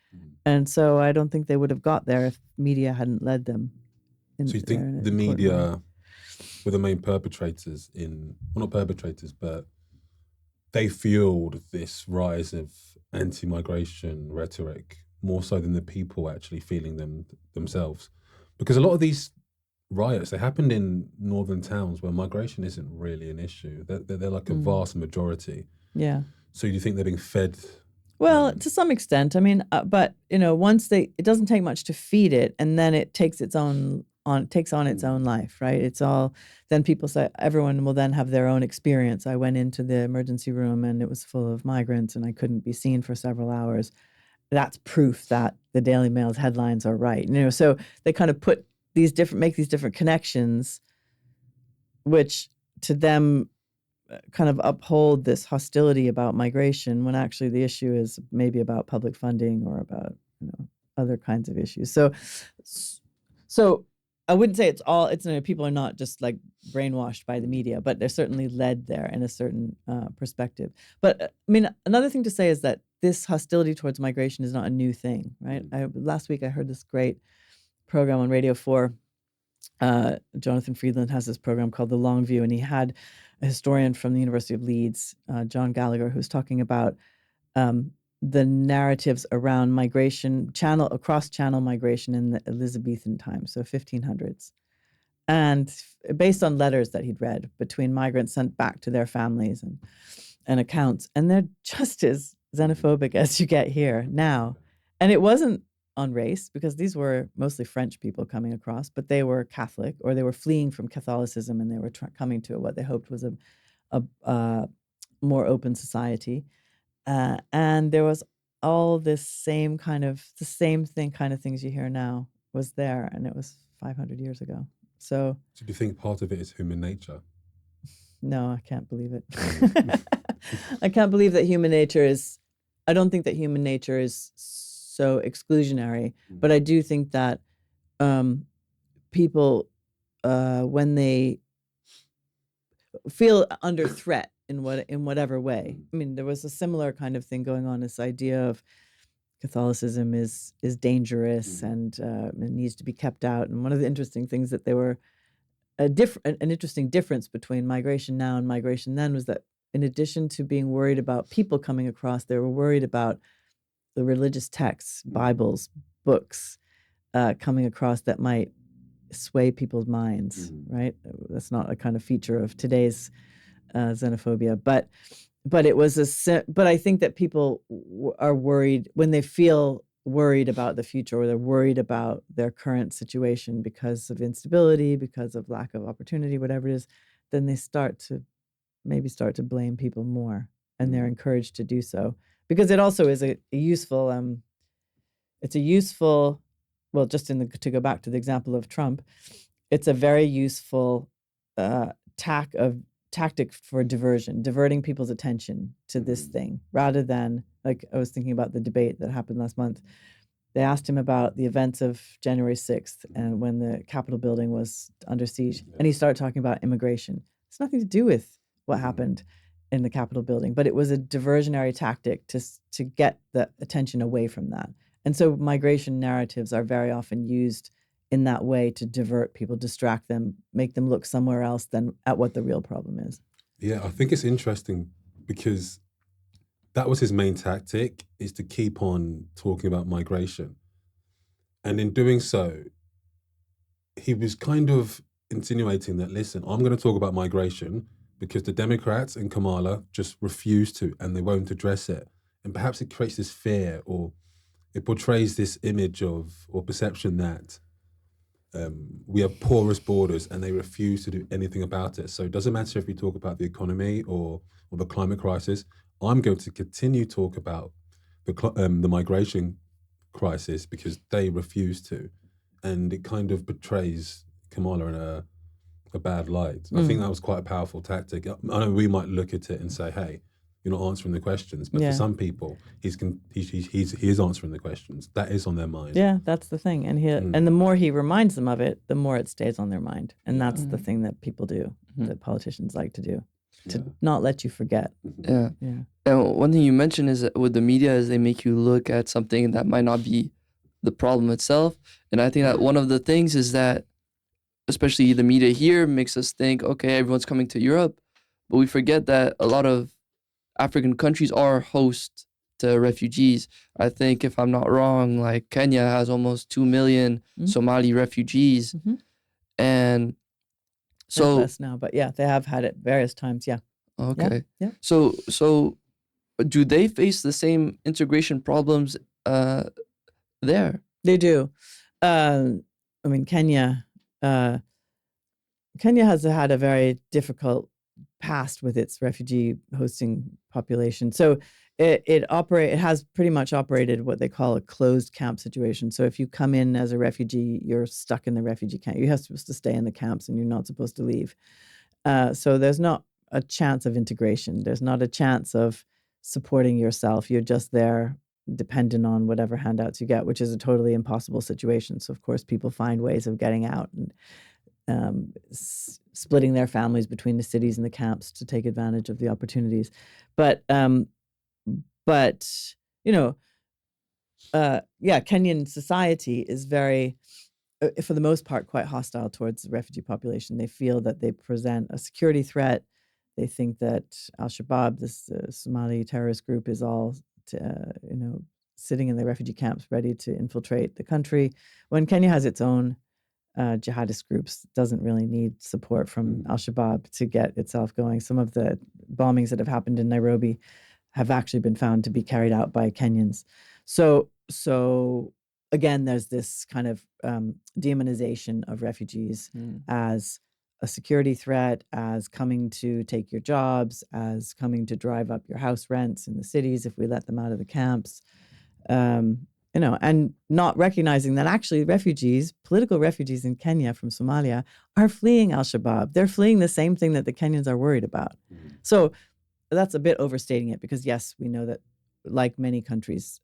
And so I don't think they would have got there if media hadn't led them. So you think the media were the main perpetrators not perpetrators, but they fueled this rise of anti-migration rhetoric more so than the people actually feeling them themselves? Because a lot of these riots, they happened in northern towns where migration isn't really an issue. They're like a vast majority. Yeah. So do you think they're being fed? Well, to some extent. I mean, but once it doesn't take much to feed it, and then it takes on its own life, right? It's all, then people say, everyone will then have their own experience. I went into the emergency room and it was full of migrants and I couldn't be seen for several hours. That's proof that the Daily Mail's headlines are right. So they kind of make these different connections, which to them kind of uphold this hostility about migration when actually the issue is maybe about public funding or about other kinds of issues. So I wouldn't say people are not just like brainwashed by the media, but they're certainly led there in a certain perspective. But I mean, another thing to say is that this hostility towards migration is not a new thing, right? Last week I heard this great program on Radio 4. Jonathan Friedland has this program called The Long View, and he had a historian from the University of Leeds, John Gallagher, who's talking about the narratives around migration, cross-channel migration in the Elizabethan times, so 1500s. And based on letters that he'd read between migrants sent back to their families and accounts. And they're just as xenophobic as you get here now. And it wasn't on race, because these were mostly French people coming across, but they were Catholic, or they were fleeing from Catholicism, and they were coming to what they hoped was a more open society. And there was all this same kind of things you hear now was there, and it was 500 years ago. So do you think part of it is human nature? No, I can't believe it. I can't believe that human nature is, I don't think that human nature is so exclusionary, but I do think that people, when they feel under threat in whatever way, I mean, there was a similar kind of thing going on, this idea of Catholicism is dangerous and it needs to be kept out. And one of the interesting things that they were an interesting difference between migration now and migration then was that in addition to being worried about people coming across, they were worried about the religious texts, Bibles, books coming across that might sway people's minds, right? That's not a kind of feature of today's xenophobia, but it was but I think that people are worried when they feel worried about the future, or they're worried about their current situation because of instability, because of lack of opportunity, whatever it is, then they start to blame people more, and they're encouraged to do so, because it also is a useful, well, just to go back to the example of Trump, it's a very useful tactic for diverting people's attention to this thing, rather than, like, I was thinking about the debate that happened last month. They asked him about the events of January 6th and when the Capitol building was under siege, and he started talking about immigration. It's nothing to do with what happened in the Capitol building, but it was a diversionary tactic to get the attention away from that. And so migration narratives are very often used in that way to divert people, distract them, make them look somewhere else than at what the real problem is. Yeah, I think it's interesting because that was his main tactic, is to keep on talking about migration. And in doing so, he was kind of insinuating that, listen, I'm going to talk about migration because the Democrats and Kamala just refuse to, and they won't address it. And perhaps it creates this fear, or it portrays this image of, or perception that we have porous borders and they refuse to do anything about it. So it doesn't matter if we talk about the economy or the climate crisis. I'm going to continue to talk about the migration crisis because they refuse to. And it kind of portrays Kamala in a bad light. I think that was quite a powerful tactic. I know we might look at it and say, hey, you're not answering the questions. But for some people, he is answering the questions. That is on their mind. Yeah, that's the thing. And and the more he reminds them of it, the more it stays on their mind. And that's the thing that people do, that politicians like to do, to not let you forget. Yeah. And one thing you mentioned is that with the media is they make you look at something that might not be the problem itself. And I think that one of the things is that, especially the media here, makes us think, okay, everyone's coming to Europe. But we forget that a lot of African countries are host to refugees. I think, if I'm not wrong, like Kenya has almost 2 million Somali refugees. And so there's less now, but yeah, they have had it various times. Yeah. Okay. Yeah. So do they face the same integration problems there? They do. I mean, Kenya has had a very difficult past with its refugee hosting population. So it has pretty much operated what they call a closed camp situation. So if you come in as a refugee, you're stuck in the refugee camp. You're supposed to stay in the camps and you're not supposed to leave. So there's not a chance of integration. There's not a chance of supporting yourself. You're just there dependent on whatever handouts you get, which is a totally impossible situation. So of course people find ways of getting out and splitting their families between the cities and the camps to take advantage of the opportunities. But Kenyan society is very, for the most part, quite hostile towards the refugee population. They feel that they present a security threat. They think that Al-Shabaab, this Somali terrorist group, is all, sitting in the refugee camps ready to infiltrate the country. When Kenya has its own jihadist groups, doesn't really need support from Al-Shabaab to get itself going. Some of the bombings that have happened in Nairobi have actually been found to be carried out by Kenyans. So again, there's this kind of demonization of refugees as a security threat, as coming to take your jobs, as coming to drive up your house rents in the cities if we let them out of the camps. And not recognizing that actually refugees, political refugees in Kenya from Somalia, are fleeing Al-Shabaab. They're fleeing the same thing that the Kenyans are worried about. So that's a bit overstating it, because yes, we know that like many countries,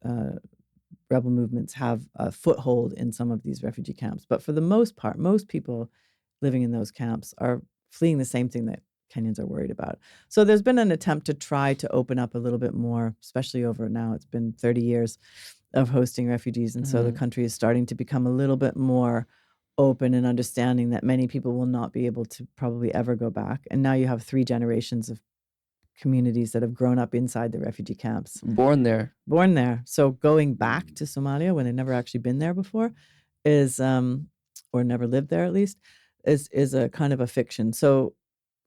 rebel movements have a foothold in some of these refugee camps. But for the most part, most people living in those camps are fleeing the same thing that Kenyans are worried about. So there's been an attempt to try to open up a little bit more, especially over now, it's been 30 years of hosting refugees. And so the country is starting to become a little bit more open and understanding that many people will not be able to probably ever go back. And now you have 3 generations of communities that have grown up inside the refugee camps. Born there. So going back to Somalia when they've never actually been there before is, or never lived there at least, is a kind of a fiction. So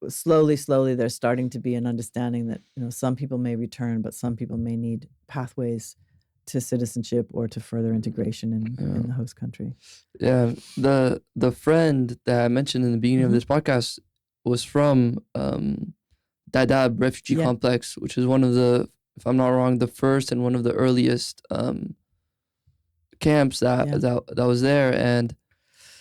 slowly, there's starting to be an understanding that, some people may return, but some people may need pathways to citizenship or to further integration in the host country. Yeah, the friend that I mentioned in the beginning of this podcast was from Dadaab refugee complex, which is one of the, if I'm not wrong, the first and one of the earliest camps that was there. And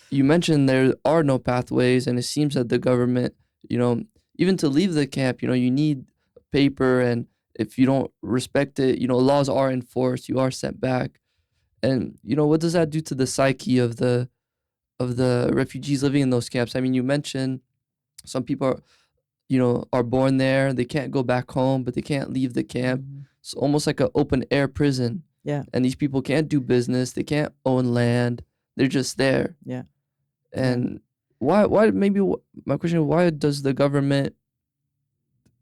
you mentioned there are no pathways, and it seems that the government, even to leave the camp, you need paper, and if you don't respect it, laws are enforced, you are sent back. And what does that do to the psyche of the refugees living in those camps? I mean, you mentioned some people are born there, they can't go back home, but they can't leave the camp. It's almost like an open air prison. Yeah. And these people can't do business, they can't own land, they're just there. Yeah. And why maybe my question is, why does the government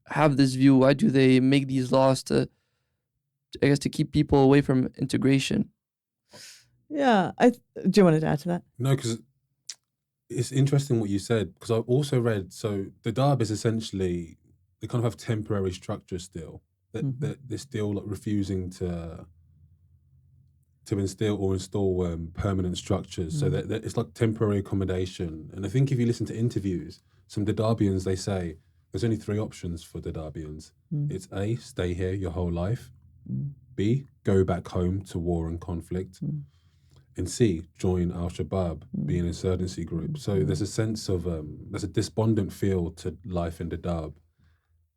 have this view? Why do they make these laws to keep people away from integration? Yeah. Do you want to add to that? No, because it's interesting what you said, because I've also read, so the Dadaab is essentially, they kind of have temporary structure still. They're still like refusing to instill or install permanent structures. So that it's like temporary accommodation. And I think if you listen to interviews, some Dadaabians, they say there's only 3 options for Dadaabians. It's A, stay here your whole life. B, go back home to war and conflict. And C, join Al-Shabaab, be an insurgency group. So there's a sense of, there's a despondent feel to life in Dadaab.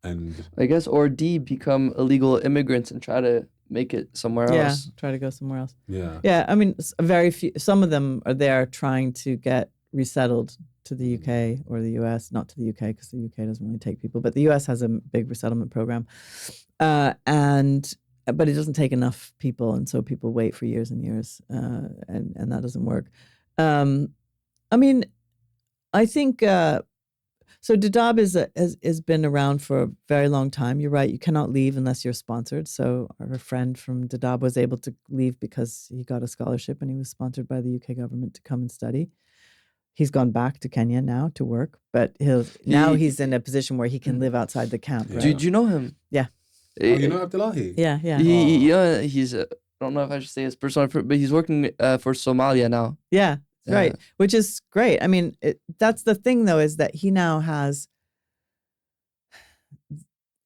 And I guess, or D, become illegal immigrants and try to make it somewhere else. Yeah, try to go somewhere else. Yeah. Yeah, I mean, very few, some of them are there trying to get resettled to the UK or the US, not to the UK because the UK doesn't really take people, but the US has a big resettlement program. But it doesn't take enough people, and so people wait for years and years, and that doesn't work. I mean, I think so. Dadaab has been around for a very long time. You're right; you cannot leave unless you're sponsored. So our friend from Dadaab was able to leave because he got a scholarship and he was sponsored by the UK government to come and study. He's gone back to Kenya now to work, but he's in a position where he can live outside the camp. Yeah. Right? Do you know him? Yeah. Oh, you know Abdullahi? Yeah. He's I don't know if I should say his personal, but he's working for Somalia now. Yeah, right. Which is great. I mean, that's the thing, though, is that he now has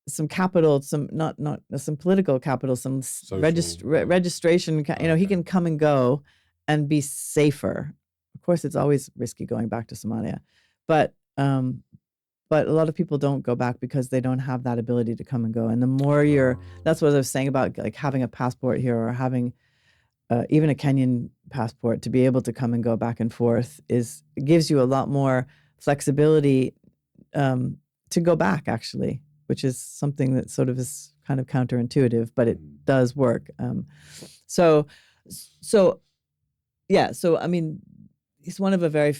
some capital, some not some political capital, some registration. He can come and go and be safer. Of course, it's always risky going back to Somalia, but but a lot of people don't go back because they don't have that ability to come and go. And the more that's what I was saying about like having a passport here or having even a Kenyan passport to be able to come and go back and forth gives you a lot more flexibility to go back, actually, which is something that sort of is kind of counterintuitive, but it does work. So I mean, he's one of a very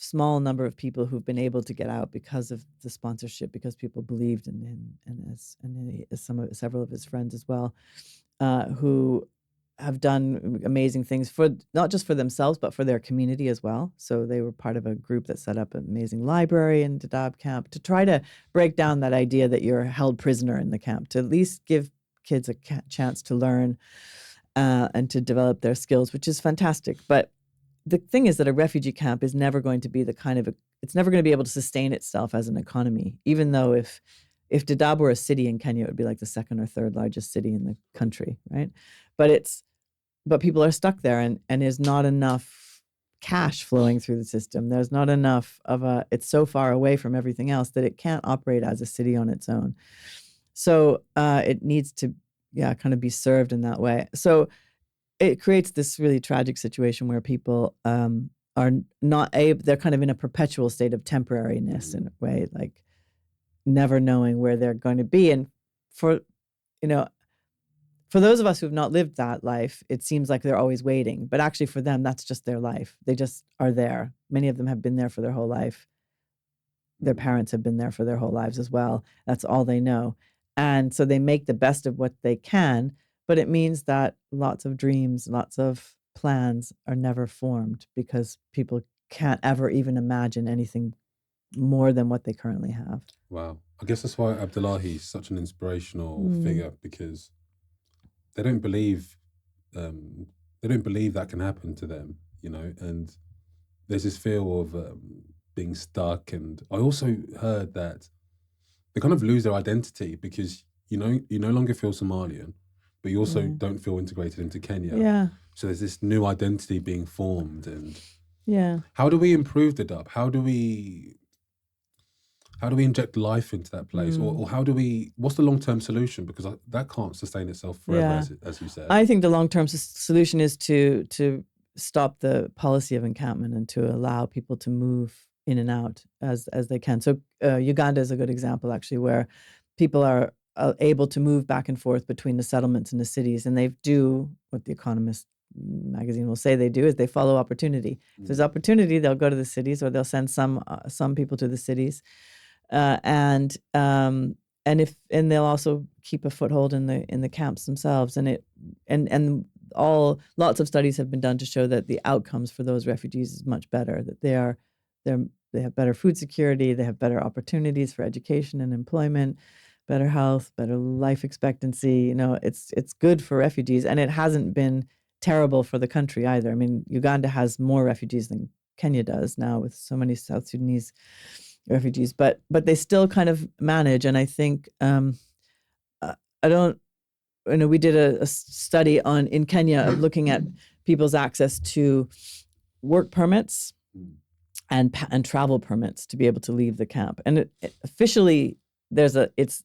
small number of people who've been able to get out because of the sponsorship, because people believed in him, and several of his friends as well, who have done amazing things for not just for themselves but for their community as well. So they were part of a group that set up an amazing library in Dadaab camp to try to break down that idea that you're held prisoner in the camp, to at least give kids a chance to learn and to develop their skills, which is fantastic. But the thing is that a refugee camp is never going to be it's never going to be able to sustain itself as an economy, even though if Dadaab were a city in Kenya, it would be like the second or third largest city in the country, right? But people are stuck there, and there's not enough cash flowing through the system. There's not enough it's so far away from everything else that it can't operate as a city on its own. So it needs to, kind of be served in that way. So it creates this really tragic situation where people are not able, they're kind of in a perpetual state of temporariness in a way, like never knowing where they're going to be. And for those of us who've not lived that life, it seems like they're always waiting. But actually for them, that's just their life. They just are there. Many of them have been there for their whole life. Their parents have been there for their whole lives as well. That's all they know. And so they make the best of what they can, but it means that lots of dreams, lots of plans are never formed because people can't ever even imagine anything more than what they currently have. Wow. I guess that's why Abdullahi is such an inspirational figure, because they don't believe that can happen to them, and there's this feel of being stuck. And I also heard that they kind of lose their identity because you no longer feel Somalian, but you also don't feel integrated into Kenya. Yeah. So there's this new identity being formed. And how do we improve Dadaab? How do we inject life into that place? Or what's the long-term solution? Because that can't sustain itself forever, as you said. I think the long-term solution is to stop the policy of encampment and to allow people to move in and out as they can. So Uganda is a good example, actually, where people are able to move back and forth between the settlements and the cities. And they do what The Economist magazine will say they do, is they follow opportunity. If there's opportunity, they'll go to the cities, or they'll send some people to the cities. And they'll also keep a foothold in the camps themselves. And lots of studies have been done to show that the outcomes for those refugees is much better, that they have better food security, they have better opportunities for education and employment, better health, better life expectancy. It's good for refugees, and it hasn't been terrible for the country either. I mean, Uganda has more refugees than Kenya does now, with so many South Sudanese refugees, but they still kind of manage. And I think we did a study in Kenya of looking at people's access to work permits and travel permits to be able to leave the camp. And officially, if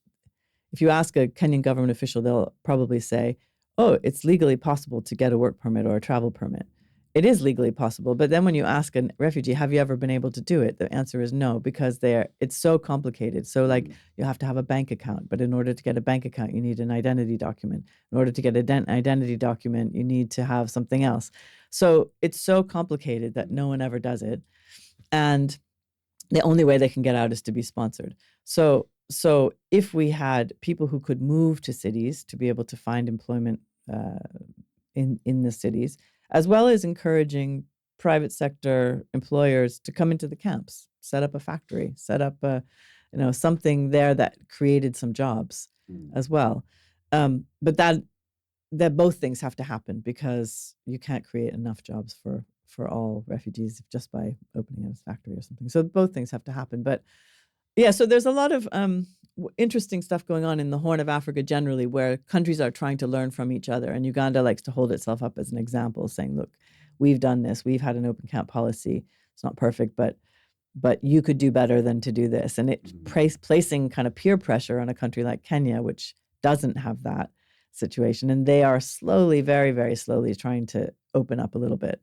you ask a Kenyan government official, they'll probably say, "Oh, it's legally possible to get a work permit or a travel permit." It is legally possible, but then when you ask a refugee, "Have you ever been able to do it?" the answer is no, because it's so complicated. So you have to have a bank account, but in order to get a bank account, you need an identity document. In order to get an identity document, you need to have something else. So it's so complicated that no one ever does it. And the only way they can get out is to be sponsored. So if we had people who could move to cities to be able to find employment in the cities, as well as encouraging private sector employers to come into the camps, set up a factory, set up something there that created some jobs as well. But that both things have to happen, because you can't create enough jobs for all refugees just by opening a factory or something. So both things have to happen. But so there's a lot of interesting stuff going on in the Horn of Africa generally, where countries are trying to learn from each other. And Uganda likes to hold itself up as an example, saying, "Look, we've done this. We've had an open camp policy. It's not perfect, but but you could do better than to do this. And it placing kind of peer pressure on a country like Kenya, which doesn't have that situation. And they are slowly, very, very slowly trying to open up a little bit.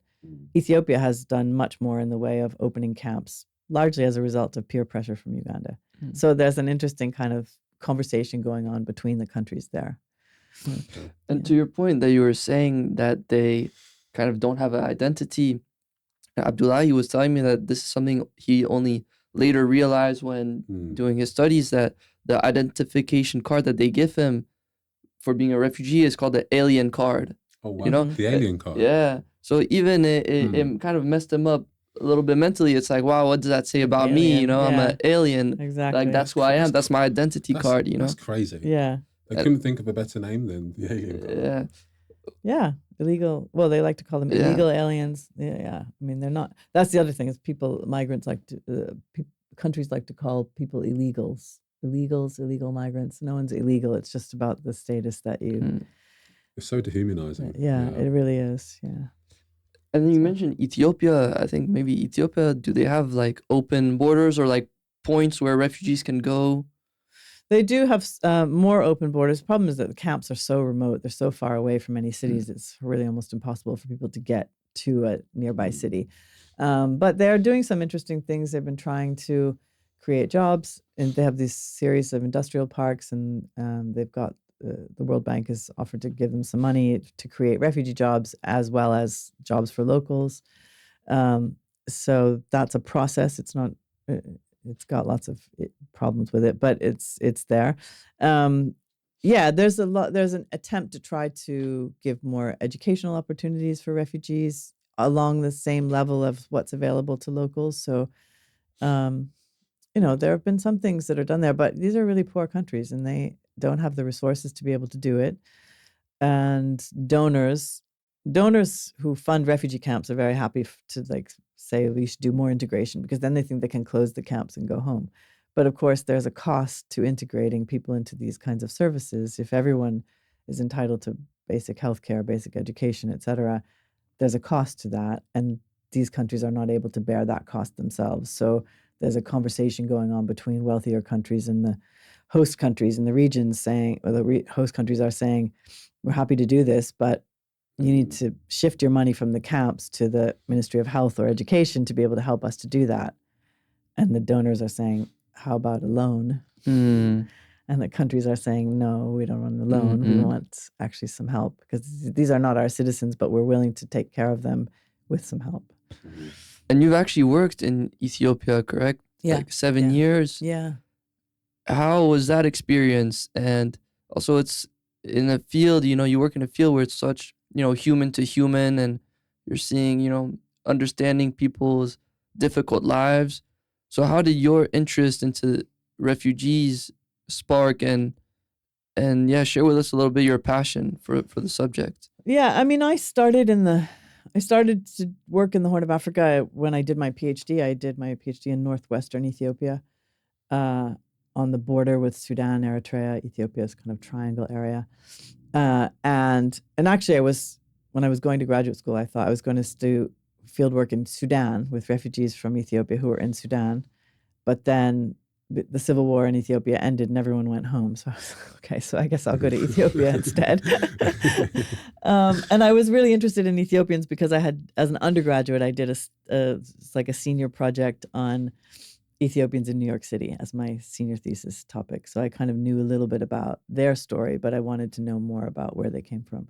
Ethiopia has done much more in the way of opening camps, largely as a result of peer pressure from Uganda. So there's an interesting kind of conversation going on between the countries there. And to your point that you were saying that they kind of don't have an identity, Abdullahi was telling me that this is something he only later realized when doing his studies, that the identification card that they give him for being a refugee is called the alien card. Oh, wow. You know? The alien card. Yeah. So even it kind of messed him up a little bit mentally. It's like, wow, what does that say about me? You know, I'm an alien. Exactly. Like, that's who I am. That's my identity card, you know? That's crazy. Yeah. I couldn't think of a better name than the alien card. Yeah. Yeah, illegal. Well, they like to call them illegal aliens. Yeah. I mean, they're not. That's the other thing is migrants like to, countries like to call people illegals. Illegal migrants. No one's illegal. It's just about the status that you. It's so dehumanizing. Yeah, it really is. Yeah. And then you mentioned Ethiopia. I think maybe Ethiopia, do they have like open borders or like points where refugees can go? They do have more open borders. The problem is that the camps are so remote. They're so far away from any cities. It's really almost impossible for people to get to a nearby city. But they're doing some interesting things. They've been trying to create jobs, and they have this series of industrial parks, and they've got the World Bank has offered to give them some money to create refugee jobs as well as jobs for locals. So that's a process. It's not. It's got lots of problems with it, but it's there. There's an attempt to try to give more educational opportunities for refugees along the same level of what's available to locals. So, there have been some things that are done there, but these are really poor countries and they don't have the resources to be able to do it. And donors who fund refugee camps are very happy to say we should do more integration, because then they think they can close the camps and go home. But of course, there's a cost to integrating people into these kinds of services. If everyone is entitled to basic healthcare, basic education, etc., there's a cost to that, and these countries are not able to bear that cost themselves. So there's a conversation going on between wealthier countries and the host countries in the regions saying, or the host countries are saying, we're happy to do this, but you need to shift your money from the camps to the Ministry of Health or Education to be able to help us to do that. And the donors are saying, how about a loan? And the countries are saying, no, we don't want a loan. We want actually some help, because these are not our citizens, but we're willing to take care of them with some help. And you've actually worked in Ethiopia, correct? Yeah. Like 7 years? Yeah. How was that experience? And also it's in a field, you work in a field where it's such, human to human, and you're seeing, understanding people's difficult lives. So how did your interest into refugees spark, and share with us a little bit your passion for the subject? Yeah, I mean, I started to work in the Horn of Africa when I did my PhD. I did my PhD in northwestern Ethiopia, on the border with Sudan, Eritrea, Ethiopia's kind of triangle area. And actually, when I was going to graduate school, I thought I was going to do field work in Sudan with refugees from Ethiopia who were in Sudan. But then the civil war in Ethiopia ended and everyone went home. So I was like, okay, so I guess I'll go to Ethiopia instead. And I was really interested in Ethiopians because I had, as an undergraduate, I did a senior project on Ethiopians in New York City as my senior thesis topic. So I kind of knew a little bit about their story, but I wanted to know more about where they came from.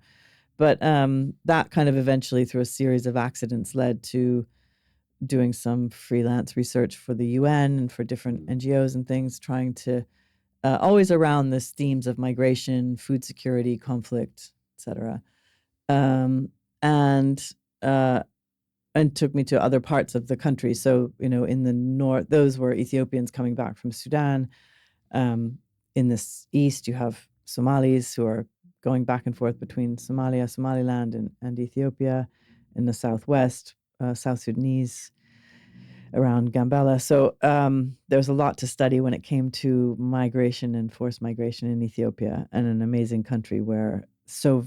But that kind of eventually, through a series of accidents, led to doing some freelance research for the UN and for different NGOs and things, trying to always around this themes of migration, food security, conflict, etc. And took me to other parts of the country. So, in the north, those were Ethiopians coming back from Sudan. In the east, you have Somalis who are going back and forth between Somalia, Somaliland, and Ethiopia. In the southwest, South Sudanese around Gambela. So there's a lot to study when it came to migration and forced migration in Ethiopia, and an amazing country where so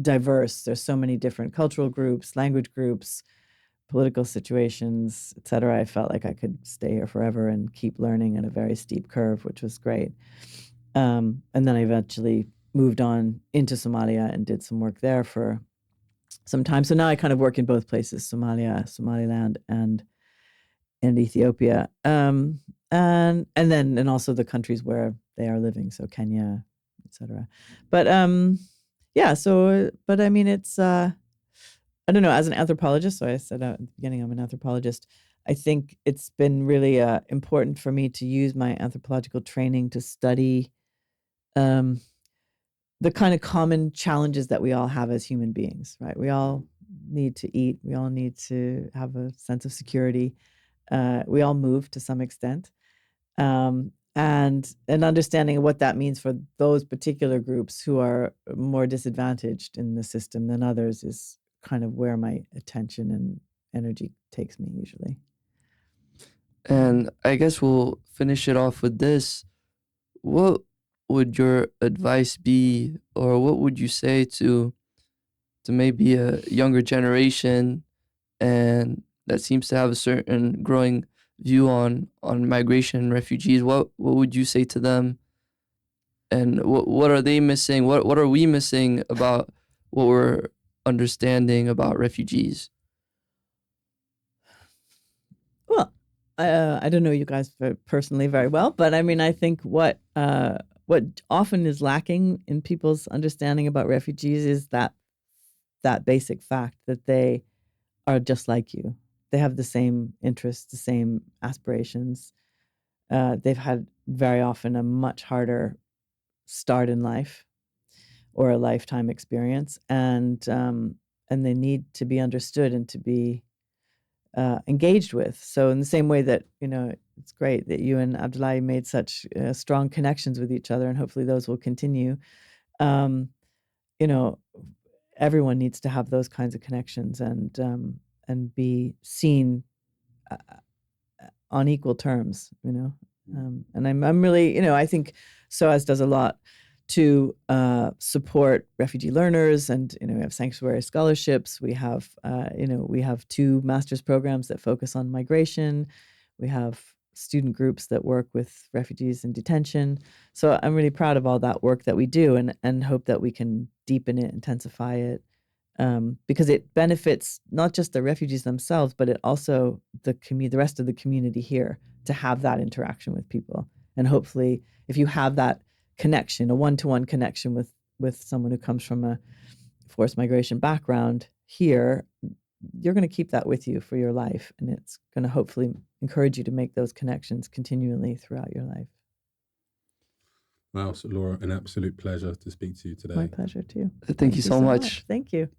diverse. There's so many different cultural groups, language groups, political situations, et cetera, I felt like I could stay here forever and keep learning at a very steep curve, which was great. And then I eventually moved on into Somalia and did some work there for some time. So now I kind of work in both places, Somalia, Somaliland, and Ethiopia, and also the countries where they are living, so Kenya, etc. But yeah, so but I mean, it's I don't know. As an anthropologist, so I said at the beginning, I'm an anthropologist. I think it's been really important for me to use my anthropological training to study the kind of common challenges that we all have as human beings, right? We all need to eat. We all need to have a sense of security. We all move to some extent, and understanding what that means for those particular groups who are more disadvantaged in the system than others is kind of where my attention and energy takes me usually. And I guess we'll finish it off with this. What would your advice be, or what would you say to maybe a younger generation and that seems to have a certain growing view on migration and refugees? What would you say to them? And what are they missing? What are we missing about what we're understanding about refugees? Well, I don't know you guys personally very well, but I mean, I think what often is lacking in people's understanding about refugees is that basic fact that they are just like you. They have the same interests, the same aspirations. They've had very often a much harder start in life or a lifetime experience, and they need to be understood and to be engaged with. So in the same way that, it's great that you and Abdullahi made such strong connections with each other, and hopefully those will continue. Everyone needs to have those kinds of connections and be seen on equal terms, and I'm really, I think SOAS does a lot to support refugee learners, and we have sanctuary scholarships. We have we have 2 master's programs that focus on migration. We have student groups that work with refugees in detention. So I'm really proud of all that work that we do, and hope that we can deepen it, intensify it, because it benefits not just the refugees themselves, but it also the rest of the community here to have that interaction with people. And hopefully, if you have that connection, a one-to-one connection with someone who comes from a forced migration background here, you're going to keep that with you for your life, and it's going to hopefully encourage you to make those connections continually throughout your life. Wow, so Laura, an absolute pleasure to speak to you today. My pleasure too. Thank you so much. Thank you.